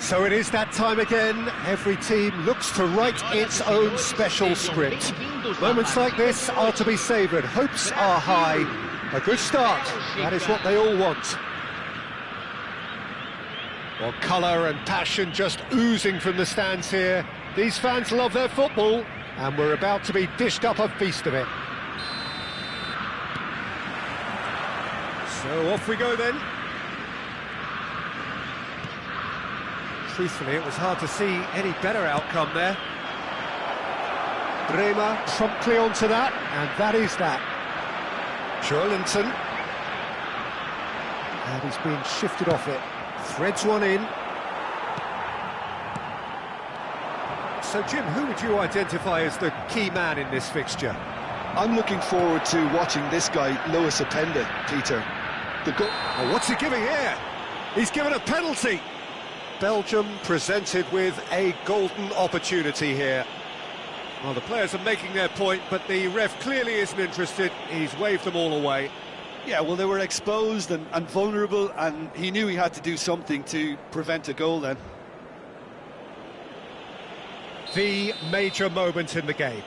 So it is that time again. Every team looks to write its own special script. Moments like this are to be savoured. Hopes are high. A good start. That is what they all want. Well, colour and passion just oozing from the stands here. These fans love their football, and we're about to be dished up a feast of it. So off we go then. Truthfully, it was hard to see any better outcome there. Bremer promptly onto that, and that is that. Joelinton. And he's being shifted off it. Threads one in. So, Jim, who would you identify as the key man in this fixture? I'm looking forward to watching this guy, Lewis Openda, Peter. Oh, what's he giving here? He's given a penalty. Belgium presented with a golden opportunity here. Well, the players are making their point, but the ref clearly isn't interested. He's waved them all away. Yeah, well, they were exposed and vulnerable, and he knew he had to do something to prevent a goal then. The major moment in the game.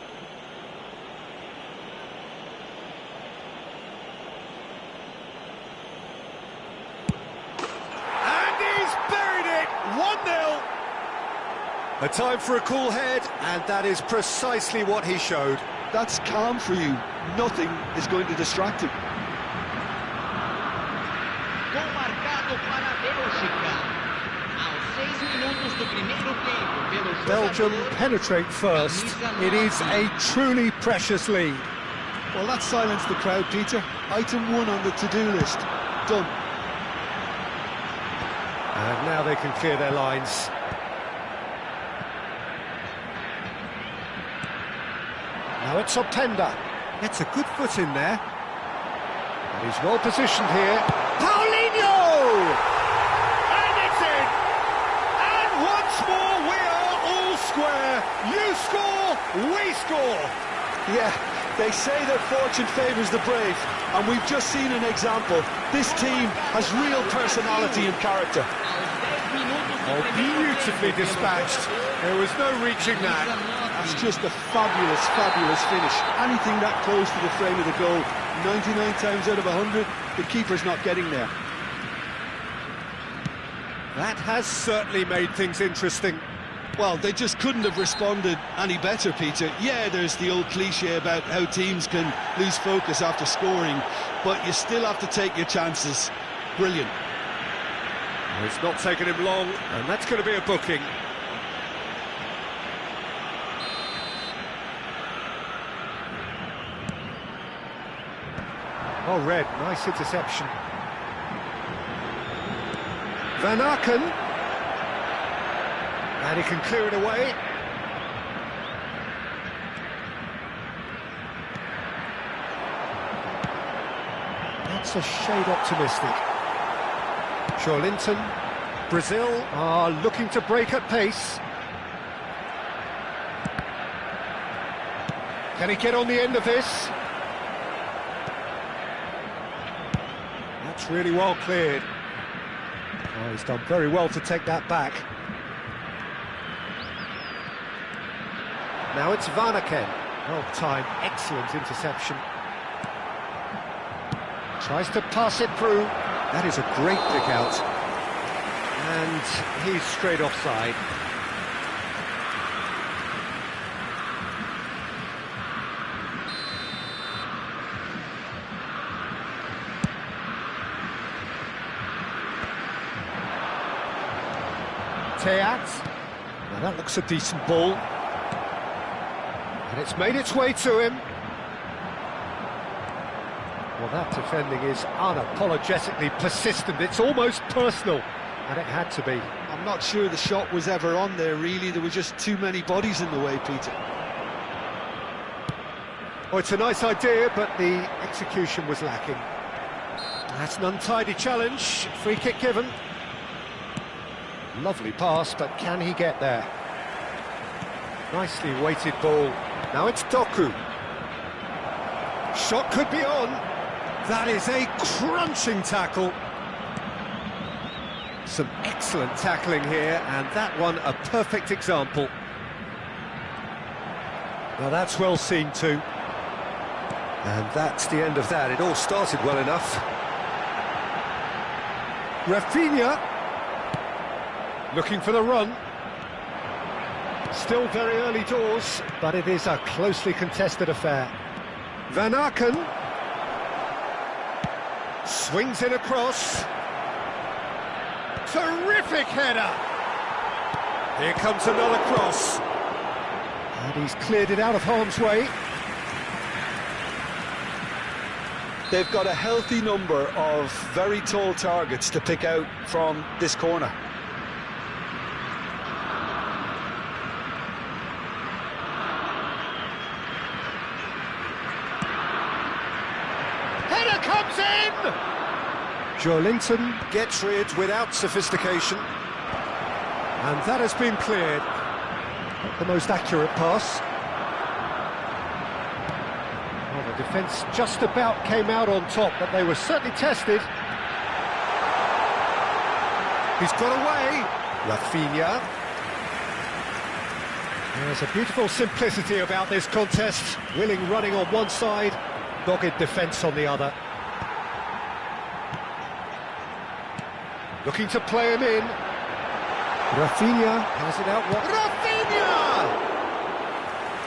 A time for a cool head, and that is precisely what he showed. That's calm for you. Nothing is going to distract him. Gol marcado para a Bélgica. Aos 6 minutos do primeiro tempo, pelo Belgium penetrate first. It is a truly precious lead. Well, that silenced the crowd, Peter. Item 1 on the to-do list. Done. And now they can clear their lines. Now it's Openda. Gets a good foot in there. And he's well positioned here. Paulinho! And it's in! And once more we are all square. You score, we score. Yeah, they say that fortune favours the brave, and we've just seen an example. This team has real personality and character. Oh, beautifully dispatched. There was no reaching that. That's just a fabulous, fabulous finish. Anything that close to the frame of the goal, 99 times out of 100, the keeper's not getting there. That has certainly made things interesting. Well, they just couldn't have responded any better, Peter. Yeah, there's the old cliche about how teams can lose focus after scoring, but you still have to take your chances. Brilliant. It's not taken him long, and that's going to be a booking. Oh, Red, nice interception. Van Aken. And he can clear it away. That's a shade optimistic. Joelinton. Brazil are looking to break at pace. Can he get on the end of this? That's really well cleared. Oh, he's done very well to take that back. Now it's Van Aken. Well timed, excellent interception. Tries to pass it through. That is a great pick out. And he's straight offside. Now that looks a decent ball. And it's made its way to him. Well, that defending is unapologetically persistent. It's almost personal, and it had to be. I'm not sure the shot was ever on there, really. There were just too many bodies in the way, Peter. Oh, it's a nice idea, but the execution was lacking. That's an untidy challenge. Free kick given. Lovely pass, but can he get there? Nicely weighted ball. Now it's Doku. Shot could be on. That is a crunching tackle. Some excellent tackling here, and that one a perfect example. Now that's well seen too. And that's the end of that. It all started well enough. Rafinha looking for the run. Still very early doors, but it is a closely contested affair. Van Aken swings it across. Terrific header! Here comes another cross. And he's cleared it out of harm's way. They've got a healthy number of very tall targets to pick out from this corner. Header comes in! Joelinton gets rid without sophistication. And that has been cleared. Not the most accurate pass. Well, the defence just about came out on top, but they were certainly tested. He's got away. Rafinha. There's a beautiful simplicity about this contest. Willing running on one side, dogged defence on the other. Looking to play him in. Rafinha has it out. Rafinha!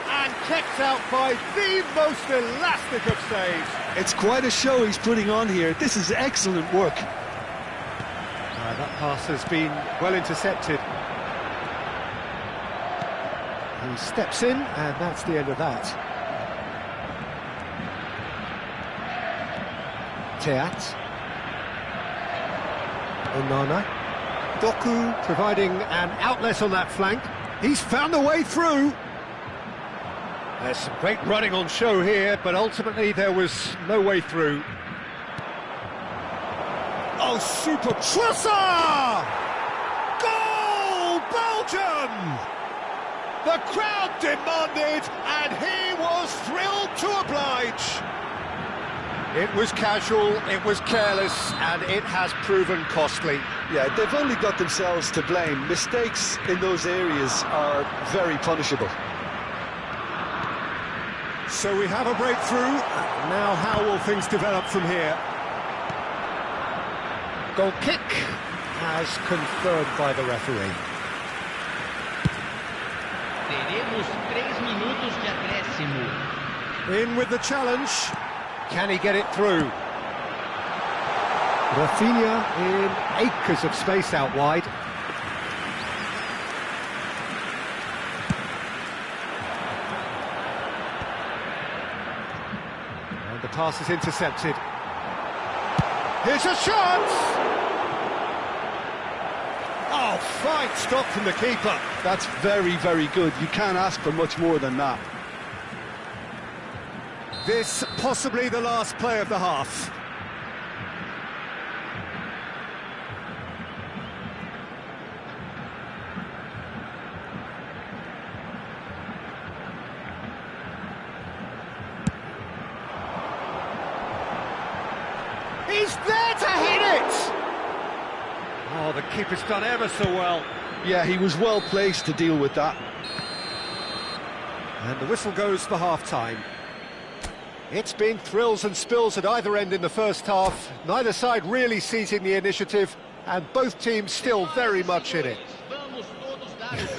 And kept out by the most elastic of saves. It's quite a show he's putting on here. This is excellent work. That pass has been well intercepted. He steps in, and that's the end of that. Teat. Onana. Doku providing an outlet on that flank. He's found a way through. There's some great running on show here, but ultimately there was no way through. Oh, super Trossard! Goal, Belgium! The crowd demanded, and he was thrilled to oblige. It was casual, it was careless, and it has proven costly. Yeah, they've only got themselves to blame. Mistakes in those areas are very punishable. So we have a breakthrough. Now how will things develop from here? Goal kick, as confirmed by the referee. Teremos 3 minutos de acréscimo. In with the challenge. Can he get it through? Rafinha in acres of space out wide. And the pass is intercepted. Here's a shot! Oh, fine stop from the keeper. That's very, very good. You can't ask for much more than that. This possibly the last play of the half. He's there to hit it! Oh, the keeper's done ever so well. Yeah, he was well placed to deal with that. And the whistle goes for half-time. It's been thrills and spills at either end in the first half. Neither side really seizing the initiative, and both teams still very much in it.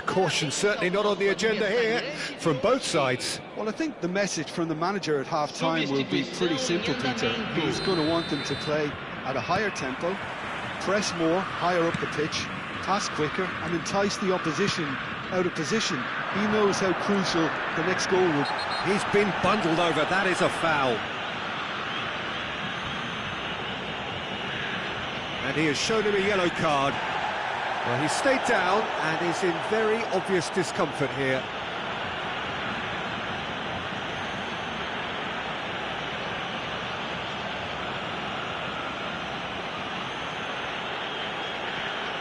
Caution certainly not on the agenda here from both sides. Well, I think the message from the manager at half-time will be pretty simple, Peter. He's going to want them to play at a higher tempo, press more, higher up the pitch, pass quicker, and entice the opposition out of position. He knows how crucial the next goal will be. He's been bundled over, that is a foul. And he has shown him a yellow card. Well, he stayed down and is in very obvious discomfort here.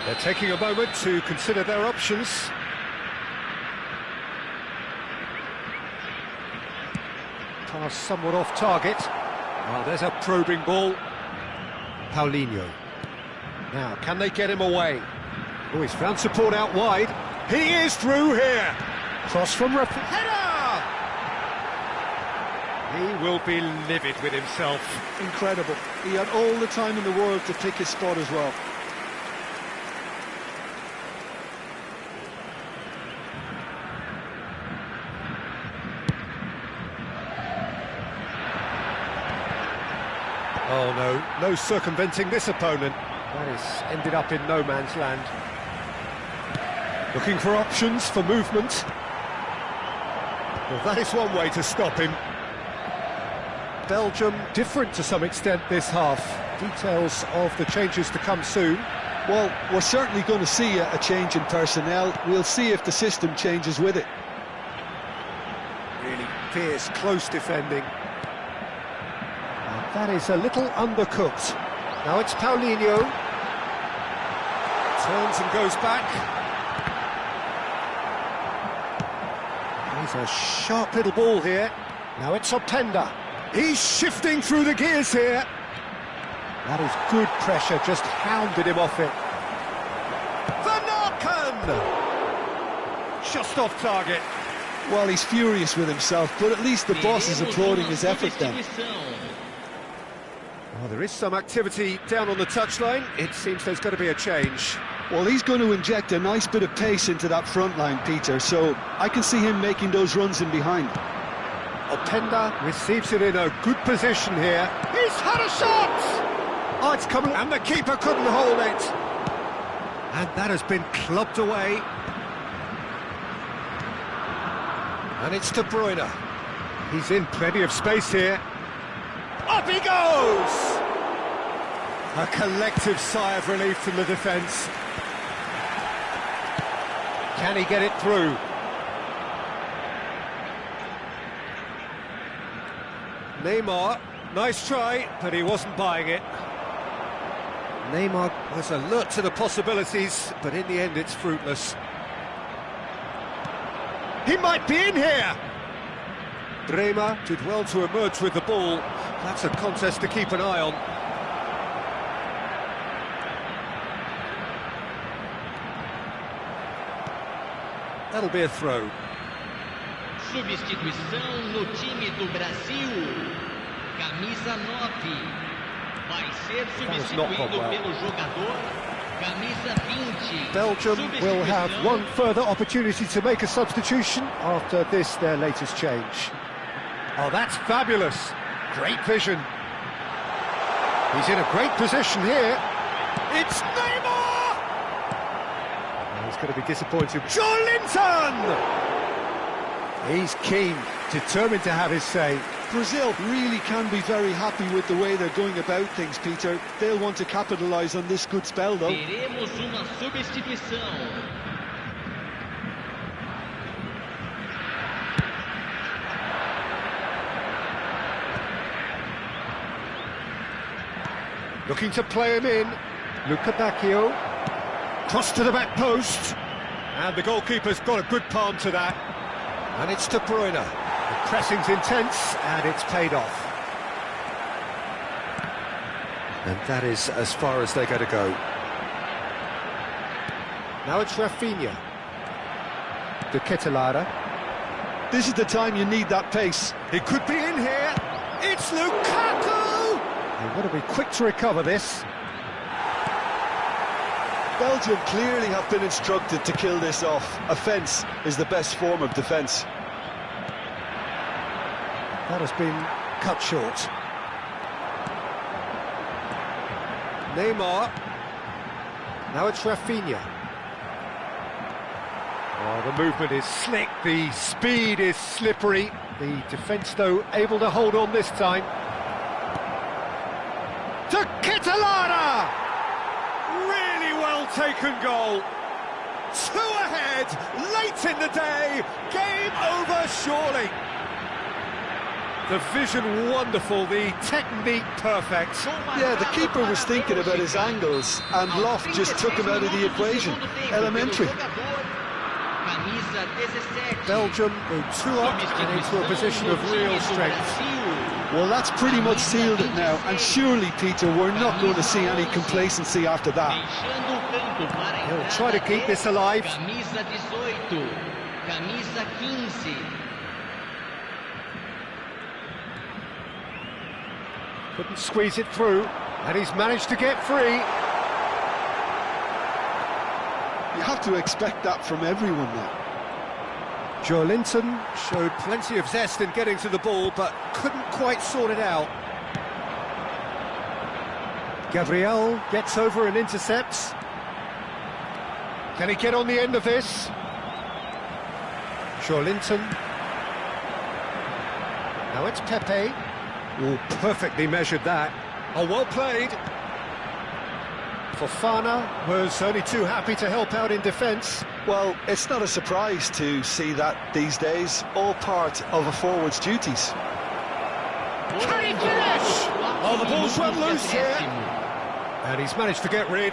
They're taking a moment to consider their options. Pass somewhat off target. Well, there's a probing ball. Paulinho. Now, can they get him away? Oh, he's found support out wide. He is through here. Cross from header! He will be livid with himself. Incredible. He had all the time in the world to pick his spot as well. Oh no, no circumventing this opponent. That is ended up in no man's land. Looking for options for movement. Well, that is one way to stop him. Belgium different to some extent this half. Details of the changes to come soon. Well, we're certainly going to see a change in personnel. We'll see if the system changes with it. Really fierce, close defending. And that is a little undercooked. Now it's Paulinho. Turns and goes back. He's a sharp little ball here. Now it's Openda. He's shifting through the gears here. That is good pressure, just hounded him off it. Van Aken! Just off target. Well, he's furious with himself, but at least the boss is applauding his effort then. Well, there is some activity down on the touchline. It seems there's got to be a change. Well, he's going to inject a nice bit of pace into that front line, Peter, so I can see him making those runs in behind. Openda receives it in a good position here. He's had a shot! Oh, it's coming, and the keeper couldn't hold it. And that has been clubbed away. And it's De Bruyne. He's in plenty of space here. Up he goes! A collective sigh of relief from the defence. Can he get it through? Neymar, nice try, but he wasn't buying it. Neymar was alert to the possibilities, but in the end it's fruitless. He might be in here! Bremer did well to emerge with the ball. That's a contest to keep an eye on. That'll be a throw. Substituição no time do Brasil. Camisa 9. Vai ser substituído pelo jogador. Camisa 20. Belgium will have one further opportunity to make a substitution after this, their latest change. Oh, that's fabulous. Great vision. He's in a great position here. It's Neymar! Oh, he's going to be disappointed. Joelinton! He's keen, determined to have his say. Brazil really can be very happy with the way they're going about things, Peter. They'll want to capitalise on this good spell, though. Teremos uma substituição. Looking to play him in. Luca Bacchio. Cross to the back post. And the goalkeeper's got a good palm to that. And it's De Bruyne. The pressing's intense, and it's paid off. And that is as far as they're going to go. Now it's Rafinha. De Ketelaere. This is the time you need that pace. It could be in here. It's Lukaku! They've got to be quick to recover this. Belgium clearly have been instructed to kill this off. Offence is the best form of defence. That has been cut short. Neymar. Now it's Rafinha. Oh, the movement is slick, the speed is slippery. The defence, though, able to hold on this time. To Ketelaere! Really well taken goal. 2 ahead, late in the day, game over surely. The vision wonderful, the technique perfect. Yeah, the keeper was thinking about his angles, and Loft just took him out of the equation. Elementary. Belgium go 2 up and into a position of real strength. Well, that's pretty much sealed it now, and surely, Peter, we're not going to see any complacency after that. He'll try to keep this alive. Camisa 18, camisa 15. Couldn't squeeze it through, and he's managed to get free. You have to expect that from everyone now. Joe Linton showed plenty of zest in getting to the ball, but couldn't quite sort it out. Gabriel gets over and intercepts. Can he get on the end of this? Joe Linton. Now it's Pepe. Oh, perfectly measured that. Oh, well played. Fofana was only too happy to help out in defence. Well, it's not a surprise to see that these days, all part of a forward's duties. Can he finish? Oh, the ball's run loose here. And he's managed to get rid.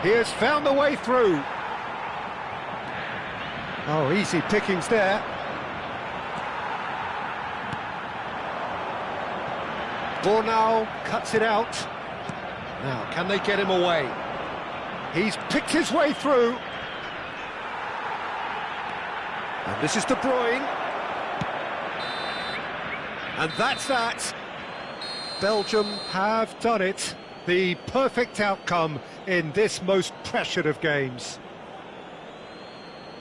He has found the way through. Oh, easy pickings there. Bornau cuts it out. Now, can they get him away? He's picked his way through. And this is De Bruyne. And that's that. Belgium have done it. The perfect outcome in this most pressured of games.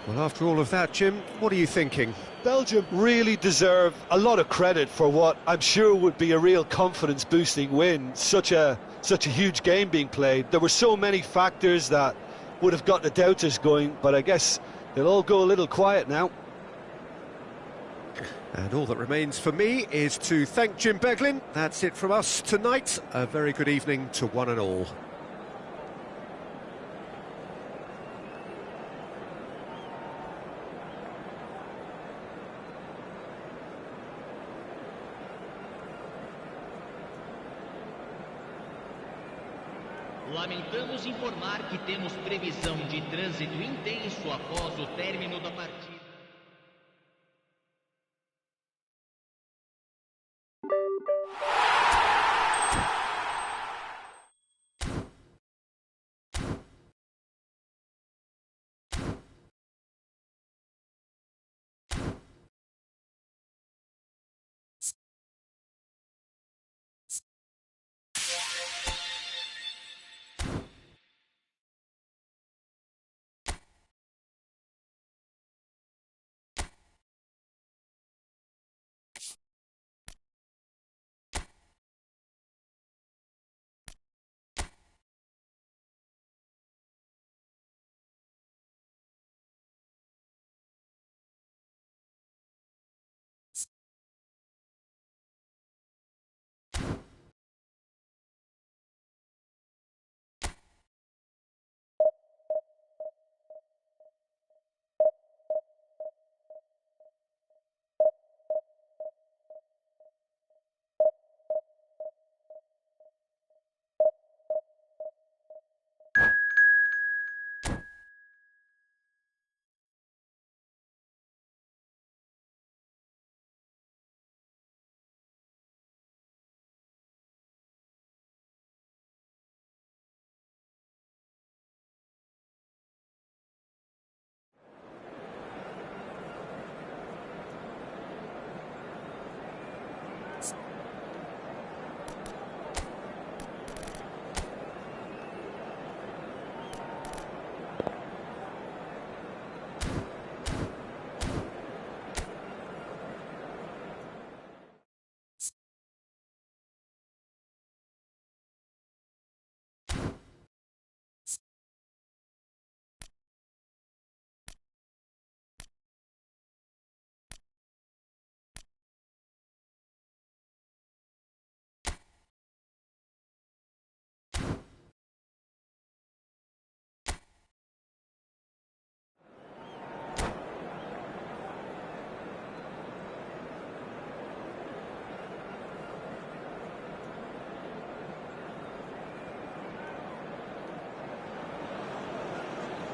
Well, after all of that, Jim, what are you thinking? Belgium really deserve a lot of credit for what I'm sure would be a real confidence-boosting win. Such a huge game being played. There were so many factors that would have got the doubters going, but I guess they'll all go a little quiet now. And all that remains for me is to thank Jim Beglin. That's it from us tonight. A very good evening to one and all. Lamentamos informar que temos previsão de trânsito intenso após o término da partida.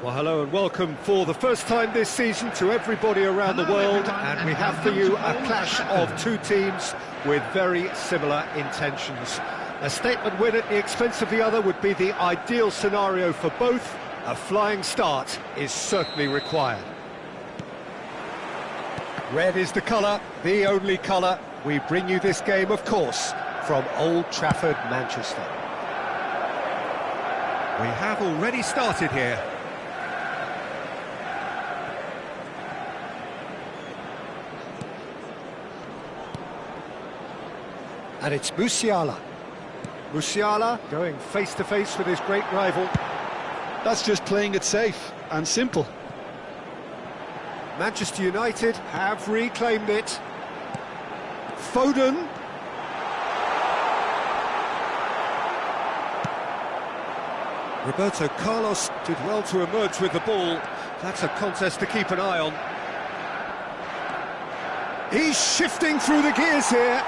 Well, hello and welcome for the first time this season to everybody around the world, and we have for you a clash of two teams with very similar intentions. A statement win at the expense of the other would be the ideal scenario for both. A flying start is certainly required. Red is the colour, the only colour. We bring you this game, of course, from Old Trafford, Manchester. We have already started here. And it's Musiala. Musiala going face-to-face with his great rival. That's just playing it safe and simple. Manchester United have reclaimed it. Foden. Roberto Carlos did well to emerge with the ball. That's a contest to keep an eye on. He's shifting through the gears here.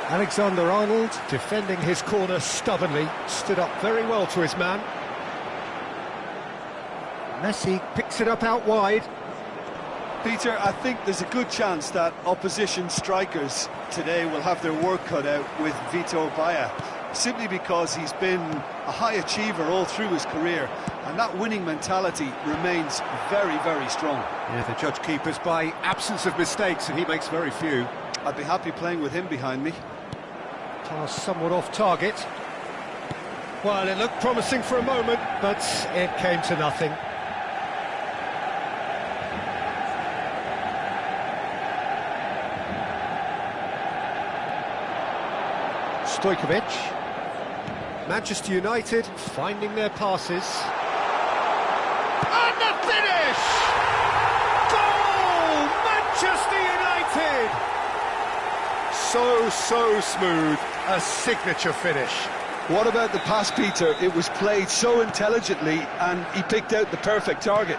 Alexander-Arnold defending his corner stubbornly, stood up very well to his man. Messi picks it up out wide. Peter, I think there's a good chance that opposition strikers today will have their work cut out with Vitor Baia, simply because he's been a high achiever all through his career, and that winning mentality remains very, very strong. Yeah, the judge keepers by absence of mistakes, and he makes very few. I'd be happy playing with him behind me. Pass somewhat off target. Well, it looked promising for a moment, but it came to nothing. Stojkovic. Manchester United finding their passes. And the finish! Goal! Manchester United! So smooth. A signature finish. What about the pass, Peter? It was played so intelligently and he picked out the perfect target.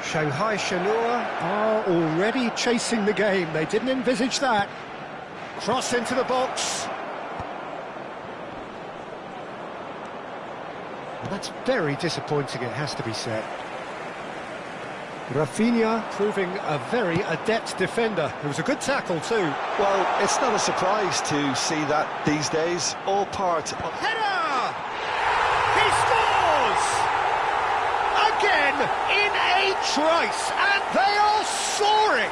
Shanghai Shenhua are already chasing the game. They didn't envisage that. Cross into the box. And that's very disappointing, it has to be said. Rafinha proving a very adept defender. It was a good tackle too. Well, it's not a surprise to see that these days. All part of... Header! He scores! Again in a trice, and they are soaring!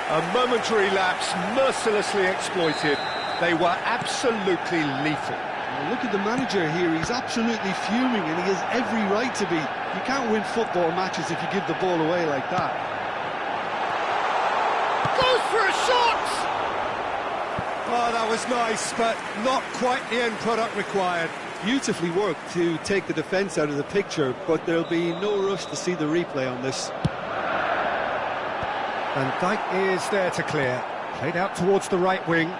A momentary lapse, mercilessly exploited. They were absolutely lethal. Well, look at the manager here, he's absolutely fuming and he has every right to be. You can't win football matches if you give the ball away like that. Goes for a shot! Oh, that was nice, but not quite the end product required. Beautifully worked to take the defence out of the picture, but there'll be no rush to see the replay on this. Van Dijk is there to clear. Played out towards the right wing.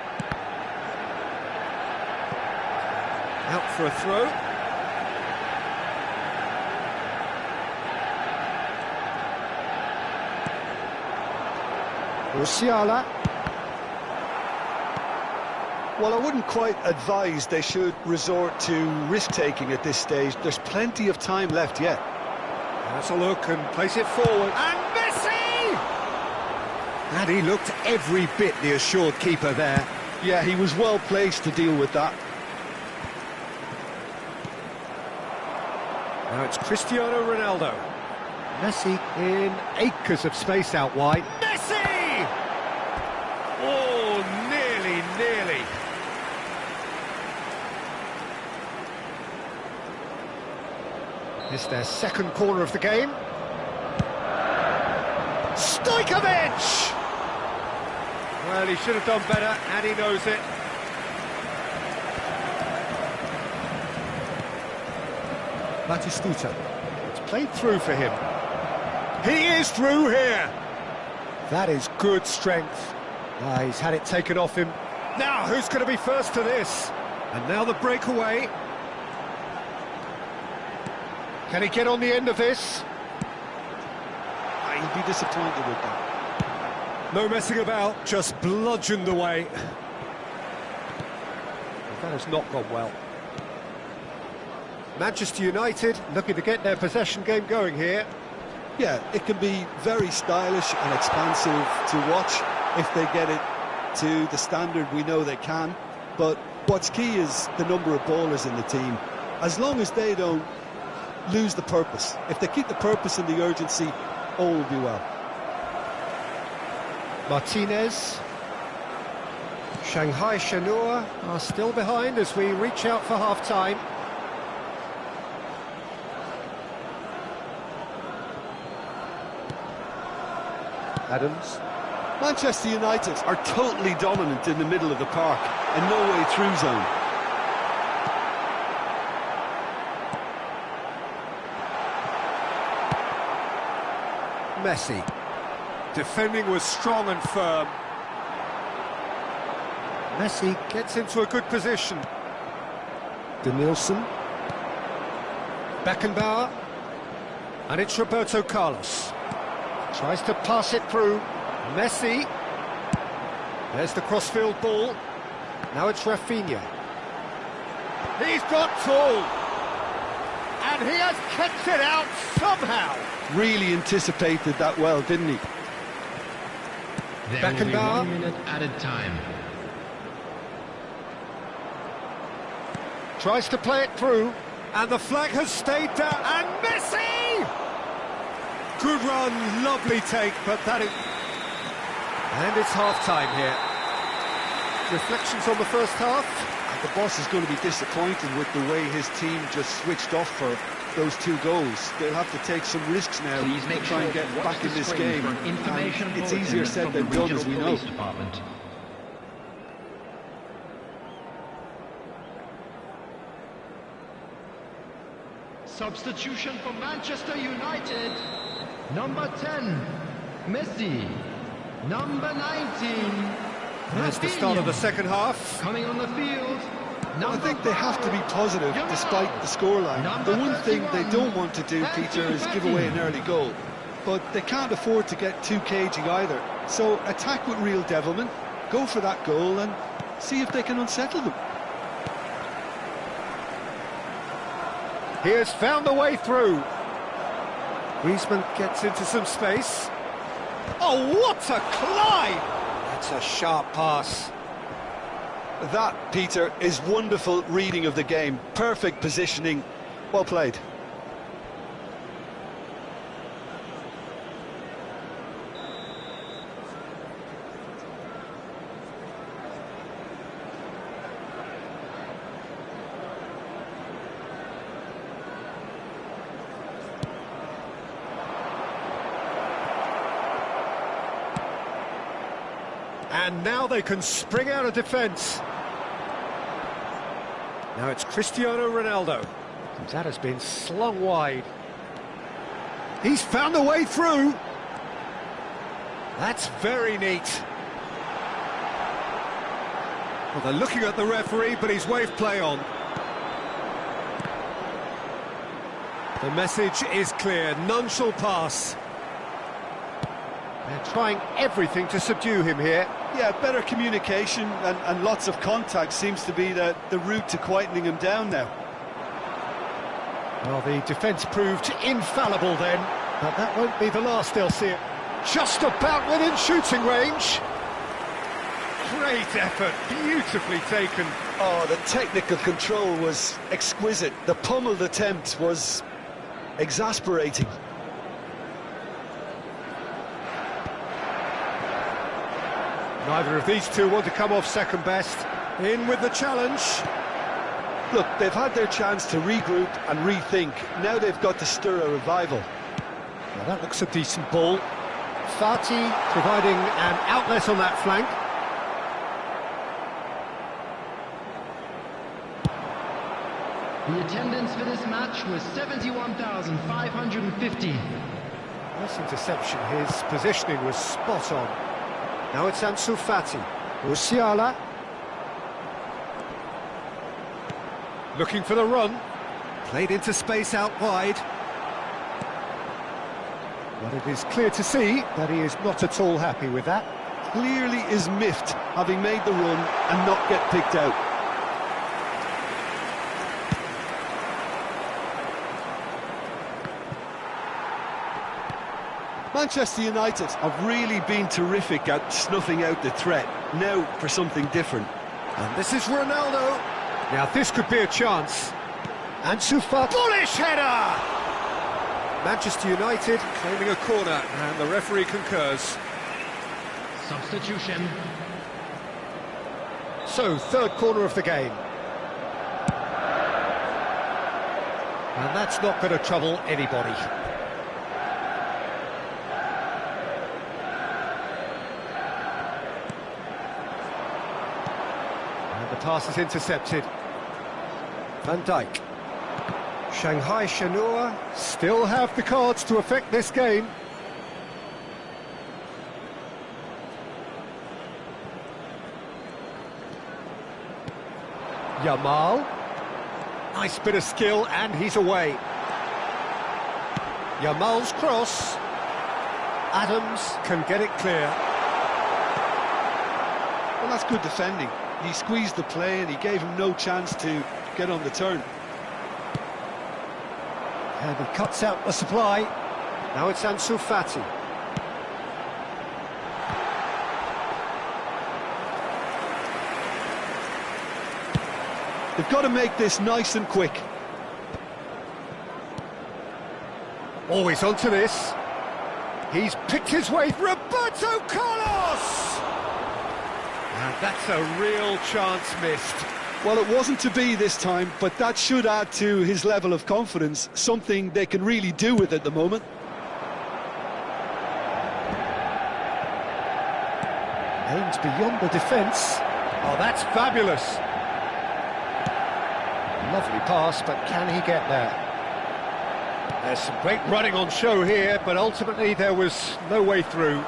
Out for a throw. Musiala. Well, I wouldn't quite advise they should resort to risk-taking at this stage. There's plenty of time left yet. Has a look and plays it forward. And Messi! And he looked every bit the assured keeper there. Yeah, he was well placed to deal with that. Now it's Cristiano Ronaldo. Messi in acres of space out wide. Messi! Oh, nearly. It's their second corner of the game. Stojkovic! Well, he should have done better, and he knows it. Batistuta. It's played through for him. He is through here! That is good strength. He's had it taken off him. Now, who's going to be first to this? And now the breakaway. Can he get on the end of this? He'd be disappointed with that. No messing about, just bludgeoned away. That has not gone well. Manchester United looking to get their possession game going here. Yeah, it can be very stylish and expansive to watch if they get it to the standard we know they can. But what's key is the number of ballers in the team. As long as they don't lose the purpose, if they keep the purpose and the urgency, all will be well. Martinez. Shanghai Shenhua are still behind as we reach out for half-time. Adams. Manchester United are totally dominant in the middle of the park and no way through zone. Messi. Defending was strong and firm. Messi gets into a good position. Denilson. Beckenbauer. And it's Roberto Carlos. Tries to pass it through. Messi. There's the crossfield ball. Now it's Rafinha. He's got tall. And he has kept it out somehow. Really anticipated that well, didn't he? There will be Beckenbauer. 1 minute added time. Tries to play it through. And the flag has stayed down. And Messi! Good run, lovely take, but that is... And it's half-time here. Reflections on the first half? The boss is going to be disappointed with the way his team just switched off for those 2 goals. They'll have to take some risks now Please to make try and sure get to watch back in the this screen game. for an information And it's bulletin easier said from than the done, as we Regional know. Police Department. Substitution for Manchester United. Number 10, Messi. Number 19, That's the start of the second half. coming on the field. I think they have to be positive despite the scoreline. The one thing they don't want to do, Peter, is give away an early goal. But they can't afford to get too cagey either. So attack with real devilment, go for that goal and see if they can unsettle them. He has found a way through. Griezmann gets into some space. Oh, what a climb! That's a sharp pass. That, Peter, is wonderful reading of the game. Perfect positioning. Well played. And now they can spring out of defence. Now it's Cristiano Ronaldo. And that has been slung wide. He's found a way through. That's very neat. Well, they're looking at the referee, but he's waved play on. The message is clear. None shall pass. They're trying everything to subdue him here. Yeah, better communication and lots of contact seems to be the route to quietening him down now. Well, the defence proved infallible then, but that won't be the last they'll see it. Just about within shooting range. Great effort, beautifully taken. Oh, the technical control was exquisite. The pummeled attempt was exasperating. Neither of these two want to come off second best. In with the challenge. Look, they've had their chance to regroup and rethink. Now they've got to stir a revival. Well, that looks a decent ball. Fati providing an outlet on that flank. The attendance for this match was 71,550. Nice interception. His positioning was spot on. Now it's Ansu Fati. Musiala. Looking for the run. Played into space out wide. But it is clear to see that he is not at all happy with that. Clearly is miffed, having made the run and not get picked out. Manchester United have really been terrific at snuffing out the threat. Now for something different. And this is Ronaldo. Now this could be a chance. Ansu Fati. Bullish header! Manchester United claiming a corner, and the referee concurs. Substitution. So, third corner of the game. And that's not going to trouble anybody. And the pass is intercepted. Van Dijk. Shanghai Shenhua still have the cards to affect this game. Yamal. Nice bit of skill, and he's away. Yamal's cross. Adams can get it clear. Well, that's good defending. He squeezed the play and he gave him no chance to get on the turn. And he cuts out the supply. Now it's Ansu Fati. They've got to make this nice and quick. Always onto this. He's picked his way. Roberto Carlos! And that's a real chance missed. Well, it wasn't to be this time, but that should add to his level of confidence, something they can really do with at the moment. Aims beyond the defence. Oh, that's fabulous. Lovely pass, but can he get there? There's some great running on show here, but ultimately there was no way through.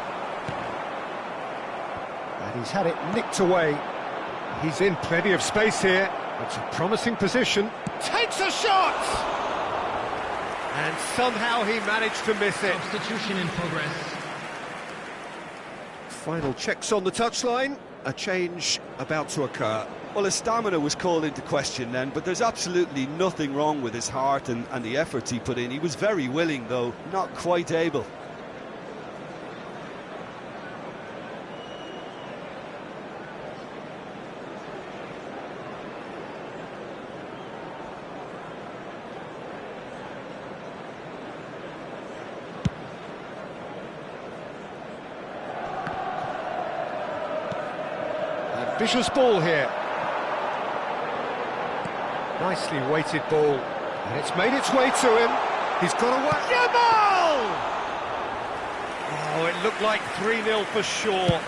And he's had it nicked away. He's in plenty of space here. It's a promising position. Takes a shot! And somehow he managed to miss it. Substitution in progress. Final checks on the touchline. A change about to occur. Well, his stamina was called into question then, but there's absolutely nothing wrong with his heart and the efforts he put in. He was very willing, though, not quite able. Vicious ball here. Nicely weighted ball. And it's made its way to him. He's got away. Yamal! Oh, it looked like 3-0 for sure.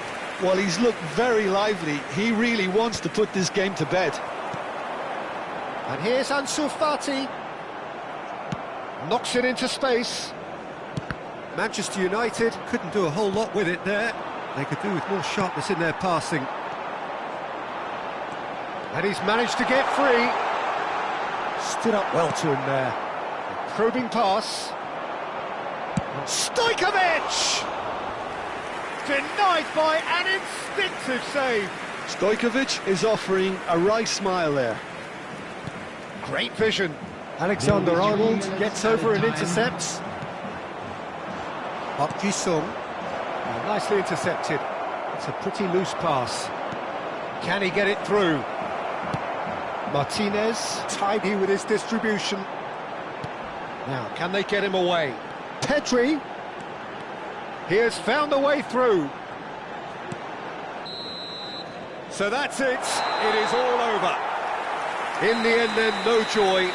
Well, he's looked very lively. He really wants to put this game to bed. And here's Ansu Fati. Knocks it into space. Manchester United couldn't do a whole lot with it there. They could do with more sharpness in their passing. And he's managed to get free. Stood up well to him there. A probing pass. Stojkovic! Denied by an instinctive save. Stojkovic is offering a wry smile there. Great vision. Alexander-Arnold gets over and intercepts. Park Ji-sung. Nicely intercepted. It's a pretty loose pass. Can he get it through? Martinez, tidy with his distribution. Now, can they get him away? Pedri. He has found a way through. So that's it. It is all over. In the end, then, no joy.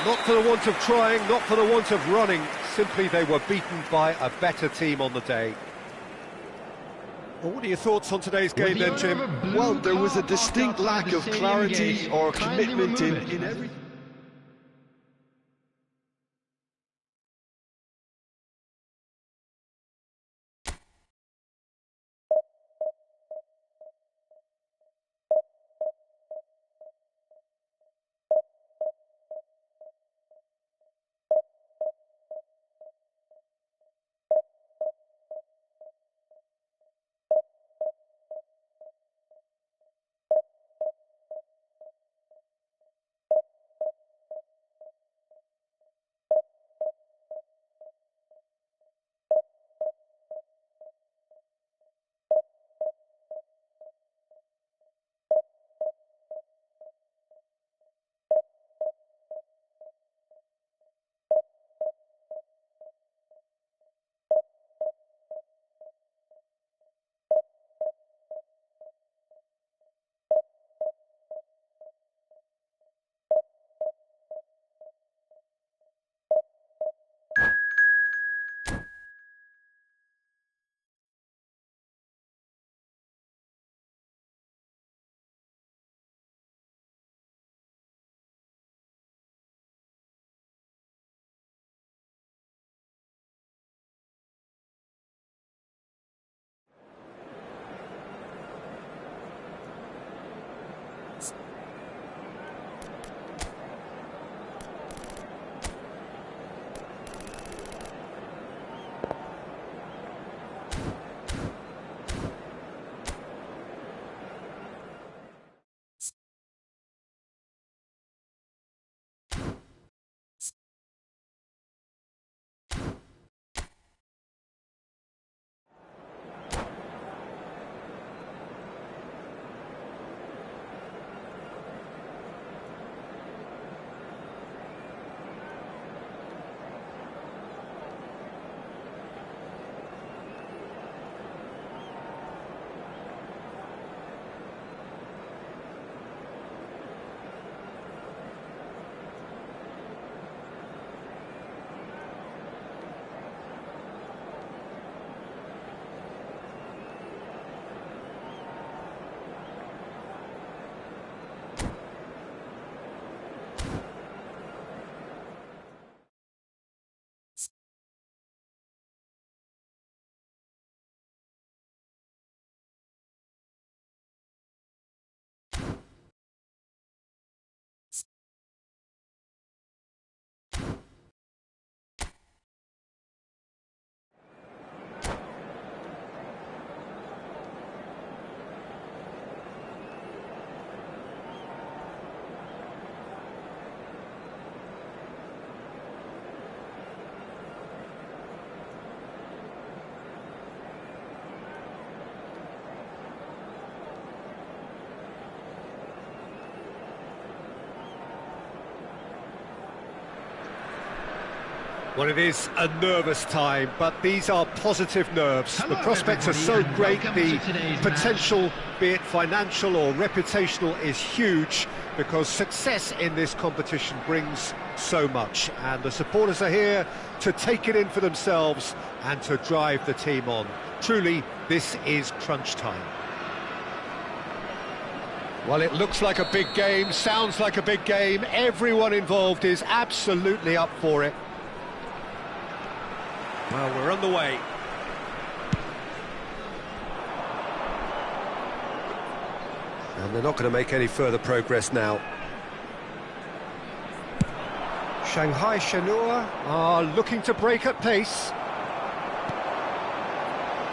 Not for the want of trying, not for the want of running. Simply, they were beaten by a better team on the day. Well, what are your thoughts on today's game then, Jim? Well, there was a distinct lack of clarity or commitment in everything. Well, it is a nervous time, but these are positive nerves. The prospects are so great, the potential, be it financial or reputational, is huge because success in this competition brings so much. And the supporters are here to take it in for themselves and to drive the team on. Truly, this is crunch time. Well, it looks like a big game, sounds like a big game. Everyone involved is absolutely up for it. Well, we're on the way. And they're not going to make any further progress now. Shanghai Shenhua are looking to break at pace.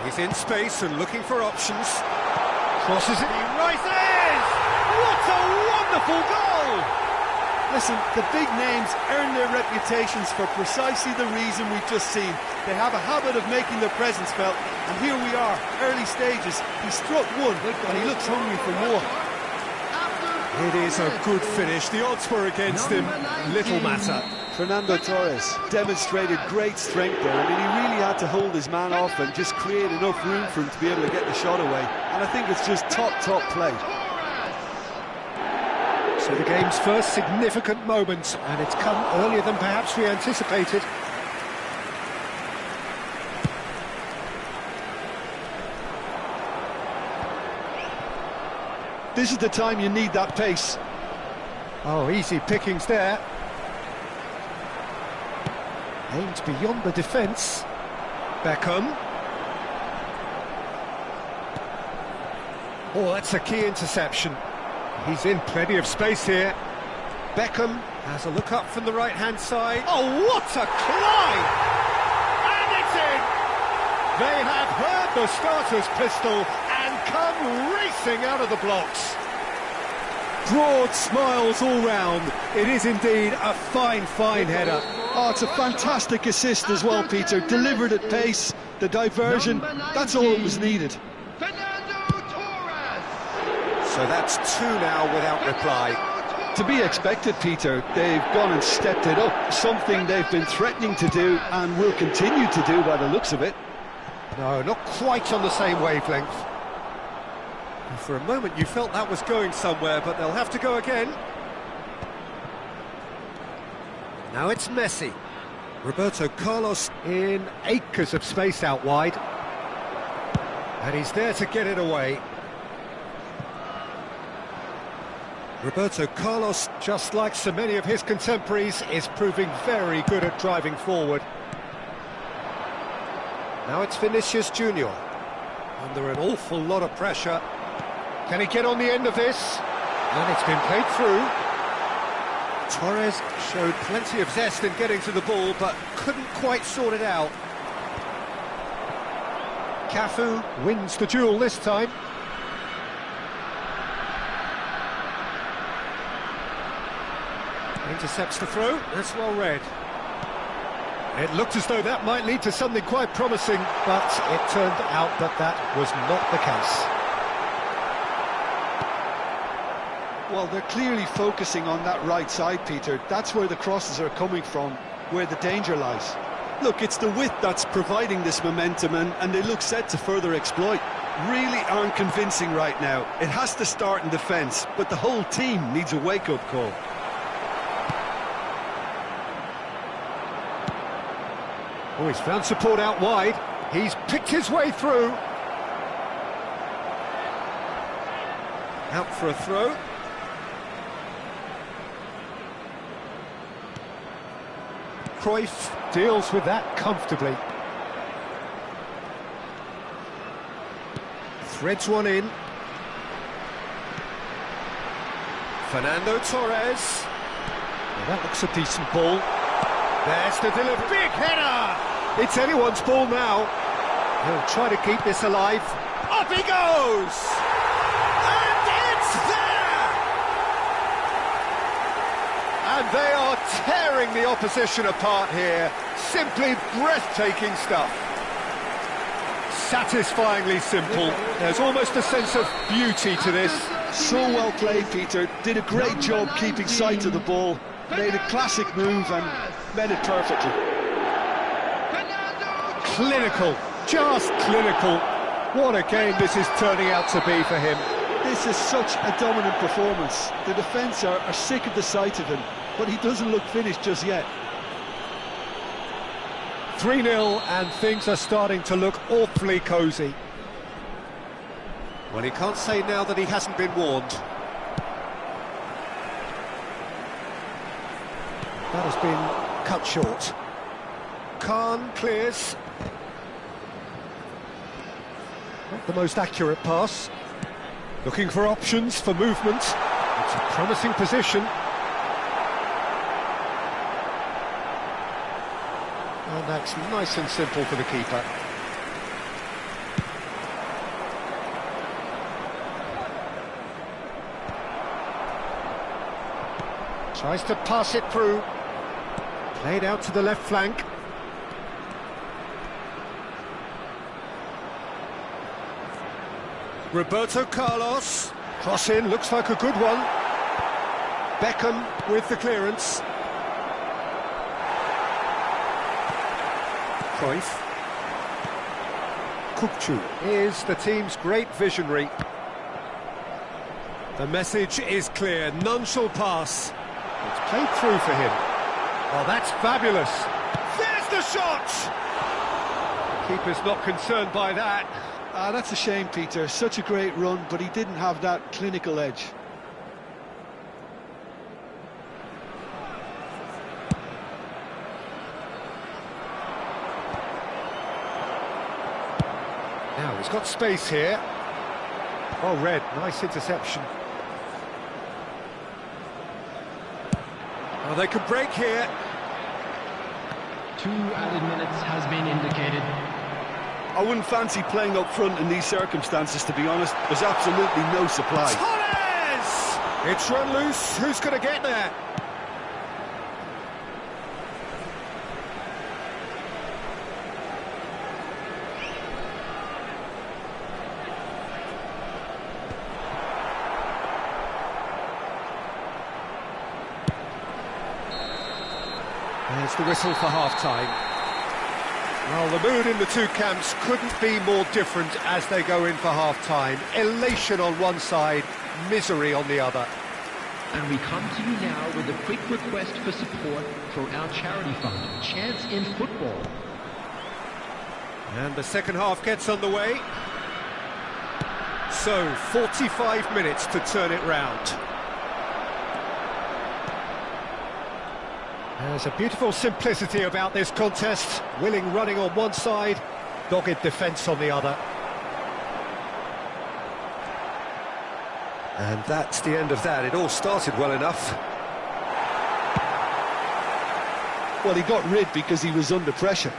He's in space and looking for options. Crosses it, he rises! What a wonderful goal! Listen, the big names earn their reputations for precisely the reason we've just seen. They have a habit of making their presence felt, and here we are, early stages. He struck one, and he looks hungry for more. It is a good finish. The odds were against him. Little matter. Fernando Torres demonstrated great strength there. I mean, he really had to hold his man off and just create enough room for him to be able to get the shot away. And I think it's just top play. So the game's first significant moment, and it's come earlier than perhaps we anticipated. This is the time you need that pace. Oh, easy pickings there. Aimed beyond the defence. Beckham. Oh, that's a key interception. He's in plenty of space here. Beckham has a look up from the right-hand side. Oh, what a climb! And it's in! They have heard the starter's pistol and come racing out of the blocks. Broad smiles all round. It is indeed a fine header. Oh, it's a fantastic assist as well, Peter. Delivered at pace, the diversion, that's all that was needed. So that's two now without reply. To be expected, Peter. They've gone and stepped it up, something they've been threatening to do and will continue to do by the looks of it. No, not quite on the same wavelength. And for a moment you felt that was going somewhere, but they'll have to go again. Now it's Messi. Roberto Carlos in acres of space out wide. And he's there to get it away. Roberto Carlos, just like so many of his contemporaries, is proving very good at driving forward. Now it's Vinicius Junior. Under an awful lot of pressure. Can he get on the end of this? And it's been played through. Torres showed plenty of zest in getting to the ball, but couldn't quite sort it out. Cafu wins the duel this time. Intercepts the throw, that's well read. It looked as though that might lead to something quite promising, but it turned out that that was not the case. Well, they're clearly focusing on that right side, Peter. That's where the crosses are coming from, where the danger lies. Look, it's the width that's providing this momentum, and they look set to further exploit. Really aren't convincing right now. It has to start in defence, but the whole team needs a wake-up call. Oh, he's found support out wide. He's picked his way through. Out for a throw. Cruyff deals with that comfortably. Threads one in. Fernando Torres. Well, that looks a decent ball. There's the delivery. Big header! It's anyone's ball now. He'll try to keep this alive. Up he goes! And it's there! And they are tearing the opposition apart here. Simply breathtaking stuff. Satisfyingly simple. There's almost a sense of beauty to this. So well played, Peter. Did a great job keeping sight of the ball. Made a classic move and made it perfectly. clinical, just clinical. What a game this is turning out to be for him. This is such a dominant performance. The defence are sick of the sight of him, but he doesn't look finished just yet. 3-0 and things are starting to look awfully cosy. Well, he can't say now that he hasn't been warned. That has been cut short. Khan clears. Not the most accurate pass. Looking for options for movement. It's a promising position. And that's nice and simple for the keeper. Tries to pass it through. Played out to the left flank. Roberto Carlos. Cross in, looks like a good one. Beckham with the clearance. Cruyff. Kukçu is the team's great visionary. The message is clear, none shall pass. It's played through for him. Oh, that's fabulous. There's the shot! Keeper's not concerned by that. That's a shame, Peter. Such a great run, but he didn't have that clinical edge. Now, he's got space here. Oh, Red, nice interception. Oh, they could break here. 2 added minutes has been indicated. I wouldn't fancy playing up front in these circumstances, to be honest. There's absolutely no supply. Torres! It's run loose. Who's going to get there? There's the whistle for half-time. Well, the mood in the two camps couldn't be more different as they go in for half-time. Elation on one side, misery on the other. And we come to you now with a quick request for support for our charity fund, Chance in Football. And the second half gets underway. So, 45 minutes to turn it round. There's a beautiful simplicity about this contest. Willing running on one side, dogged defence on the other. And that's the end of that. It all started well enough. Well, he got rid because he was under pressure.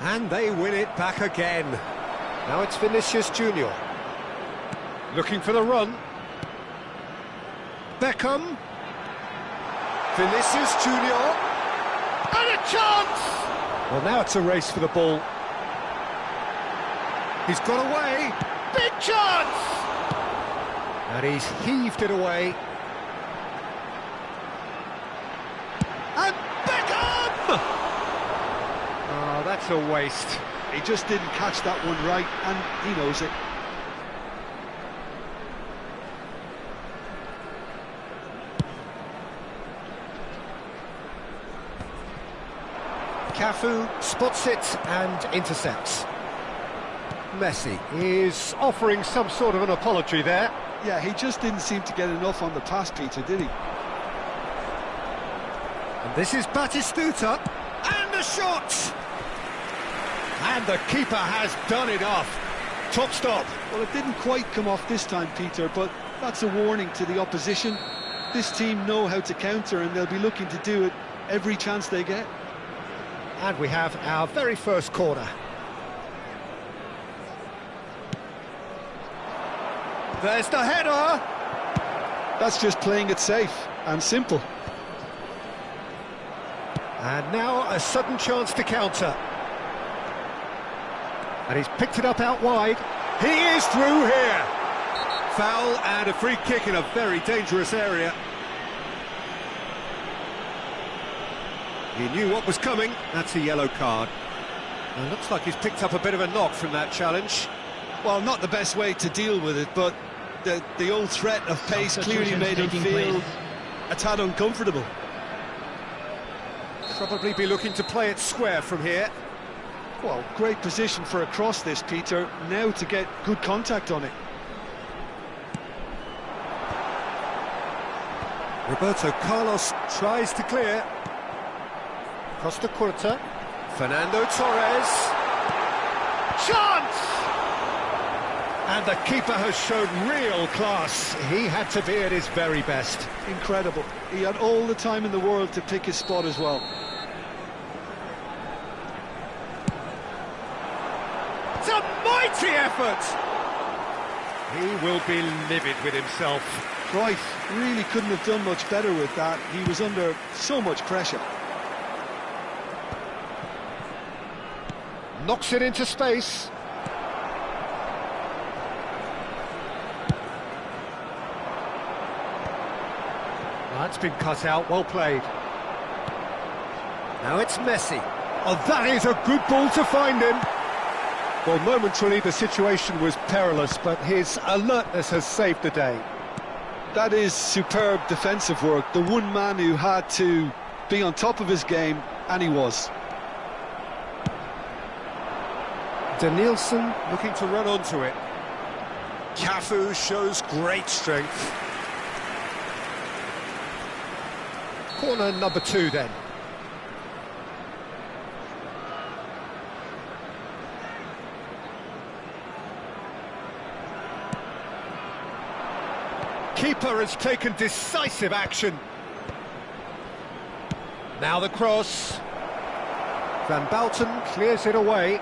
And they win it back again. Now it's Vinicius Junior. Looking for the run. Beckham. Vinicius Junior. And a chance! Well, now it's a race for the ball. He's got away. Big chance! And he's heaved it away. And Beckham! Oh, that's a waste. He just didn't catch that one right, and he knows it. Cafu spots it and intercepts. Messi is offering some sort of an apology there. Yeah, he just didn't seem to get enough on the pass, Peter, did he? And this is Batistuta, and the shot! And the keeper has done enough. Top stop. Well, it didn't quite come off this time, Peter, but that's a warning to the opposition. This team know how to counter, and they'll be looking to do it every chance they get. And we have our very first corner. There's the header! That's just playing it safe and simple. And now a sudden chance to counter. And he's picked it up out wide. He is through here! Foul and a free kick in a very dangerous area. He knew what was coming. That's a yellow card. And looks like he's picked up a bit of a knock from that challenge. Well, not the best way to deal with it, but the old threat of pace clearly made him feel a tad uncomfortable. Probably be looking to play it square from here. Well, great position for a cross this, Peter. Now to get good contact on it. Roberto Carlos tries to clear. Costa Curta. Fernando Torres. Chance! And the keeper has shown real class. He had to be at his very best. Incredible. He had all the time in the world to pick his spot as well. It's a mighty effort! He will be livid with himself. Right, really couldn't have done much better with that. He was under so much pressure. Knocks it into space. That's been cut out, well played. Now it's Messi. Oh, that is a good ball to find him. Well, momentarily the situation was perilous, but his alertness has saved the day. That is superb defensive work. The one man who had to be on top of his game, and he was. Danielson looking to run onto it. Cafu shows great strength. Corner number 2 then. Keeper has taken decisive action. Now the cross. Van Bouten clears it away.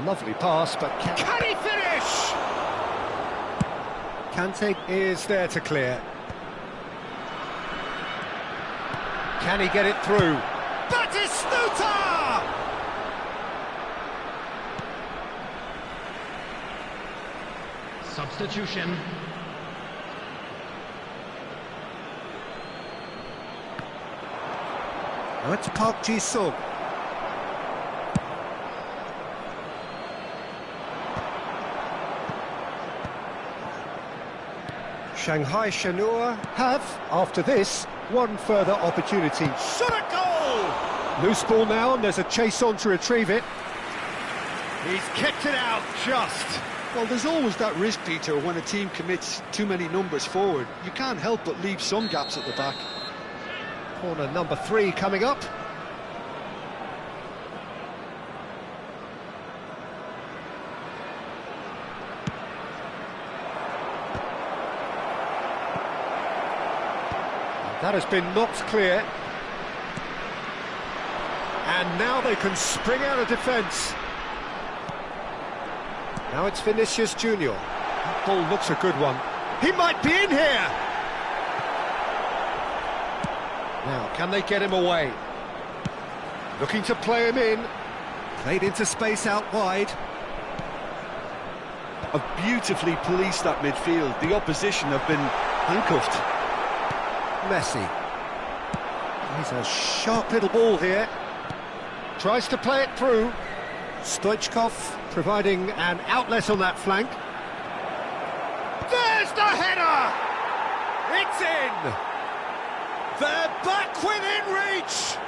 Lovely pass, but can he finish? Kante is there to clear. Can he get it through? Batistuta! Substitution. Now it's Park Ji-sung. Shanghai Shenhua have, after this, one further opportunity. Shot a goal! Loose ball now, and there's a chase on to retrieve it. He's kicked it out just. Well, there's always that risk, Peter, when a team commits too many numbers forward. You can't help but leave some gaps at the back. Corner number 3 coming up. That has been knocked clear. And now they can spring out of defence. Now it's Vinicius Junior. That ball looks a good one. He might be in here! Now, can they get him away? Looking to play him in. Played into space out wide. Have beautifully policed that midfield. The opposition have been handcuffed. Messi. He's a sharp little ball here. Tries to play it through. Stoichkov providing an outlet on that flank. There's the header! It's in! They're back within reach!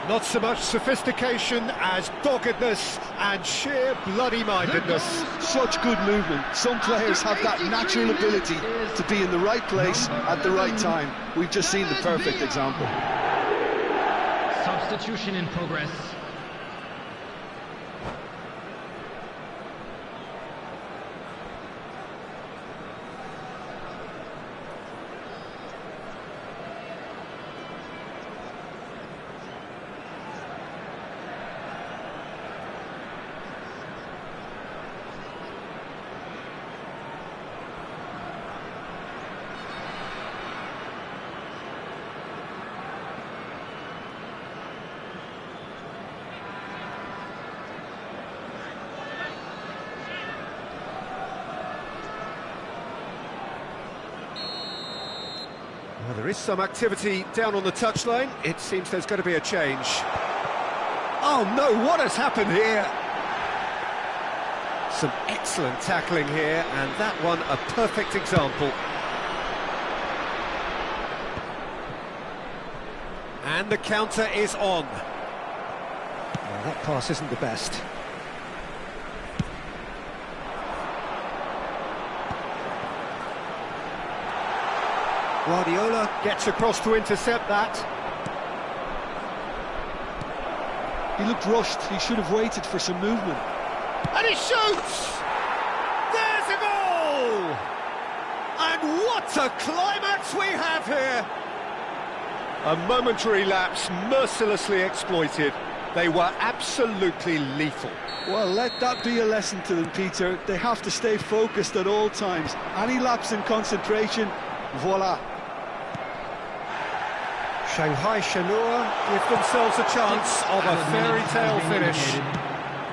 Not so much sophistication as doggedness and sheer bloody-mindedness. Such good movement. Some players have that natural ability to be in the right place at the right time. We've just seen the perfect example. Substitution in progress. Well, there is some activity down on the touchline. It seems there's going to be a change. Oh no, what has happened here? Some excellent tackling here, and that one a perfect example. And the counter is on. Well, that pass isn't the best. Guardiola gets across to intercept that. He looked rushed. He should have waited for some movement. And he shoots! There's a goal! And what a climax we have here! A momentary lapse mercilessly exploited. They were absolutely lethal. Well, let that be a lesson to them, Peter. They have to stay focused at all times. Any lapse in concentration, voila. Shanghai Shenhua give themselves a chance of a fairy tale finish.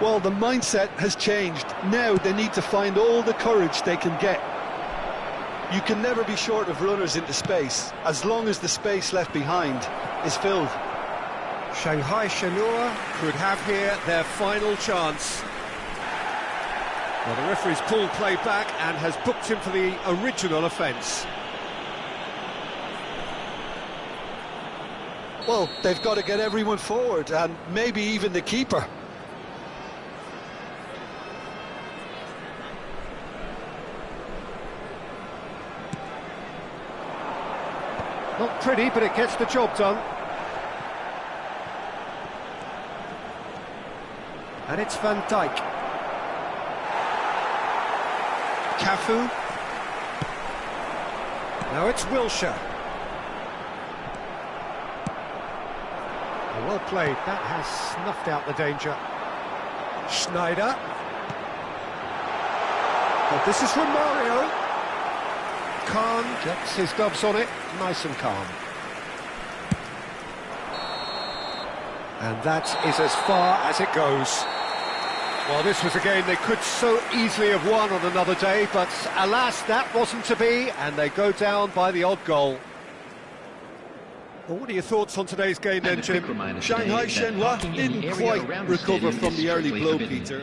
Well, the mindset has changed. Now they need to find all the courage they can get. You can never be short of runners into space, as long as the space left behind is filled. Shanghai Shenhua could have here their final chance. Well, the referee's pulled play back and has booked him for the original offence. Well, they've got to get everyone forward, and maybe even the keeper. Not pretty, but it gets the job done. And it's Van Dijk. Cafu. Now it's Wilshere. Well played, that has snuffed out the danger. Schneider. Well, this is from Mario. Khan gets his gloves on it, nice and calm. And that is as far as it goes. Well, this was a game they could so easily have won on another day, but alas, that wasn't to be, and they go down by the odd goal. Well, what are your thoughts on today's game then, Jim? Shanghai Shenhua didn't quite recover from the early blow, Peter.